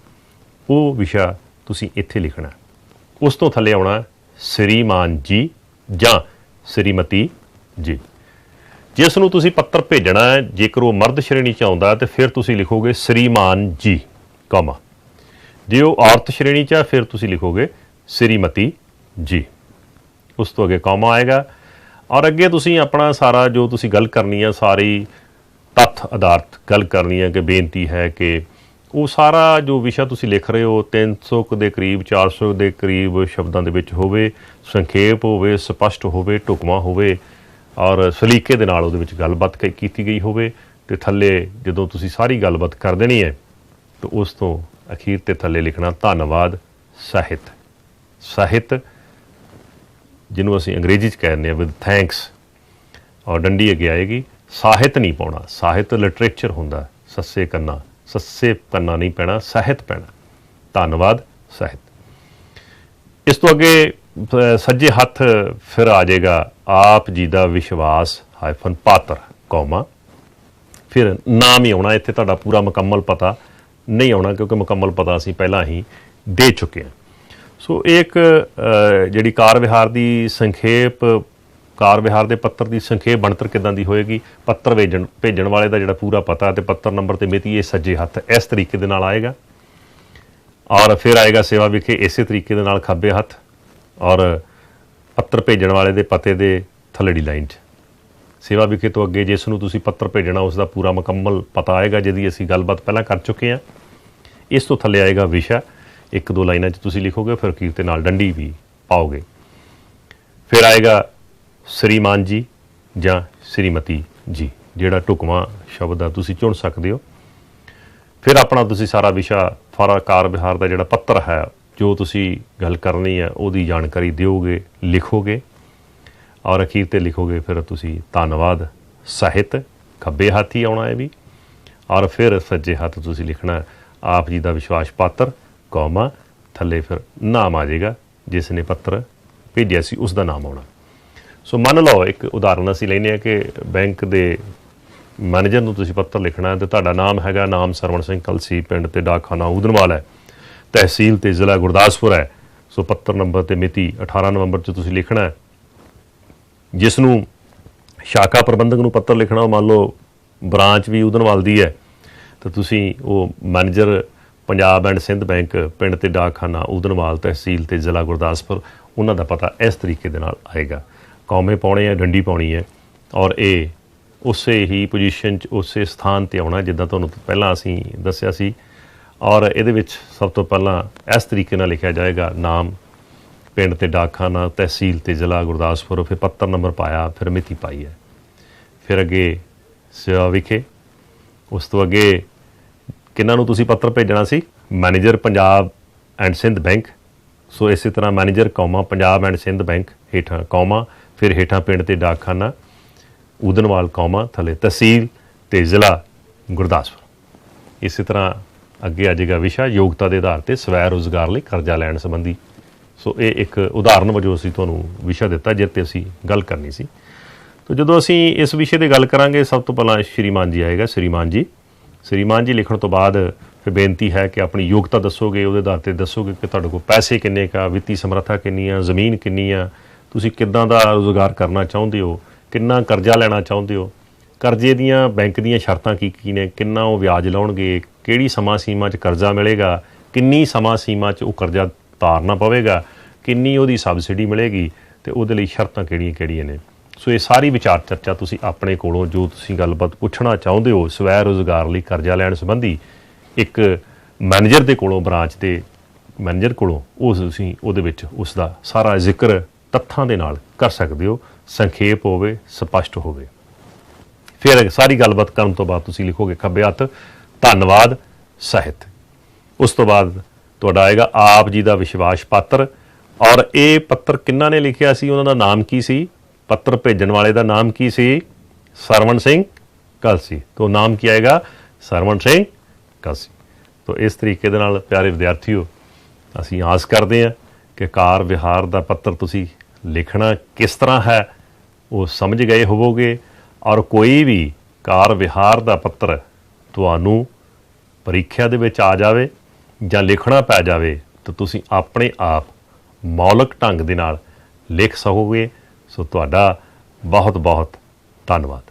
S1: ਉਹ ਵਿਸ਼ਾ ਤੁਸੀਂ ਇੱਥੇ ਲਿਖਣਾ। ਉਸ ਤੋਂ ਥੱਲੇ ਆਉਣਾ ਸ਼੍ਰੀਮਾਨ ਜੀ ਜਾਂ ਸ਼੍ਰੀਮਤੀ ਜੀ। ਜਿਸ ਨੂੰ ਤੁਸੀਂ ਪੱਤਰ ਭੇਜਣਾ ਹੈ, ਜੇਕਰ ਉਹ ਮਰਦ ਸ਼੍ਰੇਣੀ 'ਚ ਆਉਂਦਾ ਤਾਂ ਫਿਰ ਤੁਸੀਂ ਲਿਖੋਗੇ ਸ਼੍ਰੀਮਾਨ ਜੀ, ਕੌਮਾ। ਜੇ ਉਹ ਔਰਤ ਸ਼੍ਰੇਣੀ 'ਚ ਆ ਫਿਰ ਤੁਸੀਂ ਲਿਖੋਗੇ ਸ਼੍ਰੀਮਤੀ ਜੀ। ਉਸ ਤੋਂ ਅੱਗੇ ਕੌਮਾ ਆਏਗਾ ਔਰ ਅੱਗੇ ਤੁਸੀਂ ਆਪਣਾ ਸਾਰਾ ਜੋ ਤੁਸੀਂ ਗੱਲ ਕਰਨੀ ਆ, ਸਾਰੀ ਤੱਥ ਆਧਾਰਿਤ ਗੱਲ ਕਰਨੀ ਹੈ ਕਿ ਬੇਨਤੀ ਹੈ ਕਿ ਉਹ ਸਾਰਾ ਜੋ ਵਿਸ਼ਾ ਤੁਸੀਂ ਲਿਖ ਰਹੇ ਹੋ 300 ਦੇ ਕਰੀਬ 400 ਦੇ ਕਰੀਬ ਸ਼ਬਦਾਂ ਦੇ ਵਿੱਚ ਹੋਵੇ, ਸੰਖੇਪ ਹੋਵੇ, ਸਪਸ਼ਟ ਹੋਵੇ, ਢੁਕਵਾਂ ਹੋਵੇ ਔਰ ਸਲੀਕੇ ਦੇ ਨਾਲ ਉਹਦੇ ਵਿੱਚ ਗੱਲਬਾਤ ਕੀਤੀ ਗਈ ਹੋਵੇ। ਅਤੇ ਥੱਲੇ ਜਦੋਂ ਤੁਸੀਂ ਸਾਰੀ ਗੱਲਬਾਤ ਕਰ ਦੇਣੀ ਹੈ ਤਾਂ ਉਸ ਤੋਂ ਅਖੀਰ 'ਤੇ ਥੱਲੇ ਲਿਖਣਾ ਧੰਨਵਾਦ ਸਾਹਿਤ। ਸਾਹਿਤ ਜਿਹਨੂੰ ਅਸੀਂ ਅੰਗਰੇਜ਼ੀ 'ਚ ਕਹਿੰਦੇ ਹਾਂ ਵਿਦ ਥੈਂਕਸ, ਔਰ ਡੰਡੀ ਅੱਗੇ ਆਏਗੀ। ਸਾਹਿਤ ਨਹੀਂ ਪਾਉਣਾ, ਸਾਹਿਤ ਲਿਟਰੇਚਰ ਹੁੰਦਾ। ਸੱਸੇ ਕੰਨਾ ਨਹੀਂ ਪੈਣਾ, ਸਾਹਿਤ ਪੈਣਾ। ਧੰਨਵਾਦ ਸਾਹਿਤ। ਇਸ ਤੋਂ ਅੱਗੇ ਸੱਜੇ ਹੱਥ ਫਿਰ ਆ ਜਾਏਗਾ ਆਪ ਜੀ ਦਾ ਵਿਸ਼ਵਾਸ ਹਾਈਫਨ ਪਾਤਰ, ਕੌਮਾ। ਫਿਰ ਨਾਮ ਹੀ ਆਉਣਾ। ਇੱਥੇ ਤੁਹਾਡਾ ਪੂਰਾ ਮੁਕੰਮਲ ਪਤਾ ਨਹੀਂ ਆਉਣਾ ਕਿਉਂਕਿ ਮੁਕੰਮਲ ਪਤਾ ਅਸੀਂ ਪਹਿਲਾਂ ਹੀ ਦੇ ਚੁੱਕੇ ਹਾਂ। ਸੋ ਇਹ ਇੱਕ ਜਿਹੜੀ ਕਾਰ ਵਿਹਾਰ ਦੀ ਸੰਖੇਪ, ਕਾਰ ਵਿਹਾਰ ਦੇ ਪੱਤਰ ਦੀ ਸੰਖੇਪ ਬਣਤਰ ਕਿੱਦਾਂ ਦੀ ਹੋਏਗੀ। ਪੱਤਰ ਭੇਜਣ ਵਾਲੇ ਦਾ ਜਿਹੜਾ ਪੂਰਾ ਪਤਾ ਅਤੇ ਪੱਤਰ ਨੰਬਰ ਤੇ ਮਿਤੀ ਇਹ ਸੱਜੇ ਹੱਥ ਇਸ ਤਰੀਕੇ ਦੇ ਨਾਲ ਆਏਗਾ। ਔਰ ਫਿਰ ਆਏਗਾ ਸੇਵਾ ਵਿਖੇ ਇਸੇ ਤਰੀਕੇ ਦੇ ਨਾਲ ਖੱਬੇ ਹੱਥ, ਔਰ ਪੱਤਰ ਭੇਜਣ ਵਾਲੇ ਦੇ ਪਤੇ ਦੇ ਥੱਲੜੀ ਲਾਈਨ 'ਚ ਸੇਵਾ ਵਿਖੇ ਤੋਂ ਅੱਗੇ ਜਿਸ ਨੂੰ ਤੁਸੀਂ ਪੱਤਰ ਭੇਜਣਾ ਉਸ ਦਾ ਪੂਰਾ ਮੁਕੰਮਲ ਪਤਾ ਆਏਗਾ, ਜਿਹਦੀ ਅਸੀਂ ਗੱਲਬਾਤ ਪਹਿਲਾਂ ਕਰ ਚੁੱਕੇ ਹਾਂ। ਇਸ ਤੋਂ ਥੱਲੇ ਆਏਗਾ ਵਿਸ਼ਾ, ਇੱਕ ਦੋ ਲਾਈਨਾਂ 'ਚ ਤੁਸੀਂ ਲਿਖੋਗੇ, ਫਿਰ ਅਖੀਰ 'ਤੇ ਨਾਲ ਡੰਡੀ ਵੀ ਪਾਓਗੇ। ਫਿਰ ਆਏਗਾ ਸ਼੍ਰੀਮਾਨ ਜੀ ਜਾਂ ਸ਼੍ਰੀਮਤੀ ਜੀ, ਜਿਹੜਾ ਢੁਕਵਾਂ ਸ਼ਬਦ ਆ ਤੁਸੀਂ ਚੁਣ ਸਕਦੇ ਹੋ। ਫਿਰ ਆਪਣਾ ਤੁਸੀਂ ਸਾਰਾ ਵਿਸ਼ਾ, ਸਾਰਾ ਕਾਰ ਵਿਹਾਰ ਦਾ ਜਿਹੜਾ ਪੱਤਰ ਹੈ, ਜੋ ਤੁਸੀਂ ਗੱਲ ਕਰਨੀ ਹੈ ਉਹਦੀ ਜਾਣਕਾਰੀ ਦਿਓਗੇ, ਲਿਖੋਗੇ ਔਰ ਅਖੀਰ 'ਤੇ ਲਿਖੋਗੇ ਫਿਰ ਤੁਸੀਂ ਧੰਨਵਾਦ ਸਾਹਿਤ। ਖੱਬੇ ਹੱਥ ਹੀ ਆਉਣਾ ਹੈ ਵੀ। ਔਰ ਫਿਰ ਸੱਜੇ ਹੱਥ ਤੁਸੀਂ ਲਿਖਣਾ ਆਪ ਜੀ ਦਾ ਵਿਸ਼ਵਾਸ ਪਾਤਰ, ਕੌਮਾ। ਥੱਲੇ ਫਿਰ ਨਾਮ ਆ ਜਾਏਗਾ, ਜਿਸ ਨੇ ਪੱਤਰ ਭੇਜਿਆ ਸੀ ਉਸ ਦਾ ਨਾਮ ਆਉਣਾ। ਸੋ ਮੰਨ ਲਓ ਇੱਕ ਉਦਾਹਰਨ ਅਸੀਂ ਲੈਂਦੇ ਹਾਂ ਕਿ ਬੈਂਕ ਦੇ ਮੈਨੇਜਰ ਨੂੰ ਤੁਸੀਂ ਪੱਤਰ ਲਿਖਣਾ ਅਤੇ ਤੁਹਾਡਾ ਨਾਮ ਹੈਗਾ ਨਾਮ ਸਰਵਣ ਸਿੰਘ ਕਲਸੀ, ਪਿੰਡ ਤੇ ਡਾਕਖਾਨਾ ਊਧਨਵਾਲ ਹੈ, ਤਹਿਸੀਲ ਤੇ ਜ਼ਿਲ੍ਹਾ ਗੁਰਦਾਸਪੁਰ ਹੈ। ਸੋ ਪੱਤਰ ਨੰਬਰ ਤੇ ਮਿਤੀ 18 ਨਵੰਬਰ 'ਚ ਤੁਸੀਂ ਲਿਖਣਾ। ਜਿਸ ਨੂੰ ਸ਼ਾਖਾ ਪ੍ਰਬੰਧਕ ਨੂੰ ਪੱਤਰ ਲਿਖਣਾ, ਉਹ ਮੰਨ ਲਓ ਬ੍ਰਾਂਚ ਵੀ ਊਧਨਵਾਲ ਦੀ ਹੈ, ਤਾਂ ਤੁਸੀਂ ਉਹ manager Punjab and Sindh bank, ਪਿੰਡ ਤੇ ਡਾਕਖਾਨਾ ਊਧਨਵਾਲ, ਤਹਿਸੀਲ ਤੇ ਜ਼ਿਲ੍ਹਾ ਗੁਰਦਾਸਪੁਰ, ਉਹਨਾਂ ਦਾ ਪਤਾ ਇਸ ਤਰੀਕੇ ਦੇ ਨਾਲ ਆਏਗਾ। ਕੌਮੇ ਪਾਉਣੇ ਆ, ਡੰਡੀ ਪਾਉਣੀ ਹੈ ਔਰ ਇਹ ਉਸੇ ਹੀ ਪੋਜੀਸ਼ਨ 'ਚ ਉਸੇ ਸਥਾਨ 'ਤੇ ਆਉਣਾ ਜਿੱਦਾਂ ਤੁਹਾਨੂੰ ਪਹਿਲਾਂ ਅਸੀਂ ਦੱਸਿਆ ਸੀ। ਔਰ ਇਹਦੇ ਵਿੱਚ ਸਭ ਤੋਂ ਪਹਿਲਾਂ ਇਸ ਤਰੀਕੇ ਨਾਲ ਲਿਖਿਆ ਜਾਏਗਾ ਨਾਮ, ਪਿੰਡ ਤੇ ਡਾਕਖਾਨਾ, ਤਹਿਸੀਲ ਤੇ ਜ਼ਿਲ੍ਹਾ ਗੁਰਦਾਸਪੁਰ, ਫਿਰ ਪੱਤਰ ਨੰਬਰ ਪਾਇਆ, ਫਿਰ ਮਿਤੀ ਪਾਈ ਹੈ। ਫਿਰ ਅੱਗੇ ਸੇਵਾ ਵਿਖੇ, ਉਸ ਤੋਂ ਅੱਗੇ ਕਿਹਨਾਂ ਨੂੰ ਤੁਸੀਂ ਪੱਤਰ ਭੇਜਣਾ ਸੀ, manager Punjab and Sindh bank. So ਇਸੇ ਤਰ੍ਹਾਂ manager comma Punjab and Sindh bank, ਹੇਠਾਂ ਕੌਮਾ, ਫਿਰ ਹੇਠਾਂ ਪਿੰਡ ਤੇ ਡਾਕਖਾਨਾ ਊਧਨਵਾਲ, ਕੌਮਾ, ਥੱਲੇ ਤਹਿਸੀਲ ਤੇ ਜ਼ਿਲ੍ਹਾ ਗੁਰਦਾਸਪੁਰ। ਇਸੇ ਤਰ੍ਹਾਂ ਅੱਗੇ ਆ ਜਾਏਗਾ ਵਿਸ਼ਾ ਯੋਗਤਾ ਦੇ ਆਧਾਰ 'ਤੇ ਸਵੈ ਰੁਜ਼ਗਾਰ ਲਈ ਕਰਜ਼ਾ ਲੈਣ ਸੰਬੰਧੀ। ਸੋ ਇਹ ਇੱਕ ਉਦਾਹਰਨ ਵਜੋਂ ਅਸੀਂ ਤੁਹਾਨੂੰ ਵਿਸ਼ਾ ਦਿੱਤਾ ਜਿਸ 'ਤੇ ਅਸੀਂ ਗੱਲ ਕਰਨੀ ਸੀ। ਤਾਂ ਜਦੋਂ ਅਸੀਂ ਇਸ ਵਿਸ਼ੇ 'ਤੇ ਗੱਲ ਕਰਾਂਗੇ, ਸਭ ਤੋਂ ਪਹਿਲਾਂ ਸ਼੍ਰੀਮਾਨ ਜੀ ਆਏਗਾ। ਸ਼੍ਰੀਮਾਨ ਜੀ, ਸ਼੍ਰੀਮਾਨ ਜੀ ਲਿਖਣ ਤੋਂ ਬਾਅਦ ਫਿਰ ਬੇਨਤੀ ਹੈ ਕਿ ਆਪਣੀ ਯੋਗਤਾ ਦੱਸੋਗੇ, ਉਹਦੇ ਆਧਾਰ 'ਤੇ ਦੱਸੋਗੇ ਕਿ ਤੁਹਾਡੇ ਕੋਲ ਪੈਸੇ ਕਿੰਨੇ ਕਾ, ਵਿੱਤੀ ਸਮਰੱਥਾ ਕਿੰਨੀ ਆ, ਜ਼ਮੀਨ ਕਿੰਨੀ ਆ, ਤੁਸੀਂ ਕਿੱਦਾਂ ਦਾ ਰੁਜ਼ਗਾਰ ਕਰਨਾ ਚਾਹੁੰਦੇ ਹੋ, ਕਿੰਨਾ ਕਰਜ਼ਾ ਲੈਣਾ ਚਾਹੁੰਦੇ ਹੋ, ਕਰਜ਼ੇ ਦੀਆਂ ਬੈਂਕ ਦੀਆਂ ਸ਼ਰਤਾਂ ਕੀ ਕੀ ਨੇ, ਕਿੰਨਾ ਉਹ ਵਿਆਜ ਲਾਉਣਗੇ, ਕਿਹੜੀ ਸਮਾਂ ਸੀਮਾ 'ਚ ਕਰਜ਼ਾ ਮਿਲੇਗਾ, ਕਿੰਨੀ ਸਮਾਂ ਸੀਮਾ 'ਚ ਉਹ ਕਰਜ਼ਾ ਉਤਾਰਨਾ ਪਵੇਗਾ, ਕਿੰਨੀ ਉਹਦੀ ਸਬਸਿਡੀ ਮਿਲੇਗੀ ਅਤੇ ਉਹਦੇ ਲਈ ਸ਼ਰਤਾਂ ਕਿਹੜੀਆਂ ਨੇ। ਸੋ ਇਹ ਸਾਰੀ ਵਿਚਾਰ ਚਰਚਾ ਤੁਸੀਂ ਆਪਣੇ ਕੋਲੋਂ ਜੋ ਤੁਸੀਂ ਗੱਲਬਾਤ ਪੁੱਛਣਾ ਚਾਹੁੰਦੇ ਹੋ ਸਵੈ ਰੁਜ਼ਗਾਰ ਲਈ ਕਰਜ਼ਾ ਲੈਣ ਸੰਬੰਧੀ ਇੱਕ ਮੈਨੇਜਰ ਦੇ ਕੋਲੋਂ, ਬ੍ਰਾਂਚ ਦੇ ਮੈਨੇਜਰ ਕੋਲੋਂ, ਉਹ ਤੁਸੀਂ ਉਹਦੇ ਵਿੱਚ ਉਸ ਦਾ ਸਾਰਾ ਜ਼ਿਕਰ ਤੱਥਾਂ ਦੇ ਨਾਲ ਕਰ ਸਕਦੇ ਹੋ, ਸੰਖੇਪ ਹੋਵੇ, ਸਪਸ਼ਟ ਹੋਵੇ। ਫਿਰ ਸਾਰੀ ਗੱਲਬਾਤ ਕਰਨ ਤੋਂ ਬਾਅਦ ਤੁਸੀਂ ਲਿਖੋਗੇ ਖੱਬੇ ਹੱਥ ਧੰਨਵਾਦ ਸਾਹਿਤ। ਉਸ ਤੋਂ ਬਾਅਦ ਤੁਹਾਡਾ ਆਏਗਾ ਆਪ ਜੀ ਦਾ ਵਿਸ਼ਵਾਸ ਪਾਤਰ। ਔਰ ਇਹ ਪੱਤਰ ਕਿਹਨਾਂ ਨੇ ਲਿਖਿਆ ਸੀ, ਉਹਨਾਂ ਦਾ ਨਾਮ ਕੀ ਸੀ, ਪੱਤਰ ਭੇਜਣ ਵਾਲੇ ਦਾ ਨਾਮ ਕੀ ਸੀ, ਸਰਵਣ ਸਿੰਘ ਕਲਸੀ। ਤੋਂ ਨਾਮ ਕੀ ਆਏਗਾ, ਸਰਵਣ ਸਿੰਘ ਕਲਸੀ। ਤੋਂ ਇਸ ਤਰੀਕੇ ਦੇ ਨਾਲ ਪਿਆਰੇ ਵਿਦਿਆਰਥੀਓ, ਅਸੀਂ ਆਸ ਕਰਦੇ ਹਾਂ ਕਿ ਕਾਰ ਵਿਹਾਰ ਦਾ ਪੱਤਰ ਤੁਸੀਂ ਲਿਖਣਾ ਕਿਸ ਤਰ੍ਹਾਂ ਹੈ ਉਹ ਸਮਝ ਗਏ ਹੋਵੋਗੇ। ਔਰ ਕੋਈ ਵੀ ਕਾਰ ਵਿਹਾਰ ਦਾ ਪੱਤਰ ਤੁਹਾਨੂੰ ਪ੍ਰੀਖਿਆ ਦੇ ਵਿੱਚ ਆ ਜਾਵੇ ਜਾਂ ਲਿਖਣਾ ਪੈ ਜਾਵੇ ਤਾਂ ਤੁਸੀਂ ਆਪਣੇ ਆਪ ਮੌਲਿਕ ਢੰਗ ਦੇ ਨਾਲ ਲਿਖ ਸਕੋਗੇ। ਸੋ ਤੁਹਾਡਾ ਬਹੁਤ ਬਹੁਤ ਧੰਨਵਾਦ।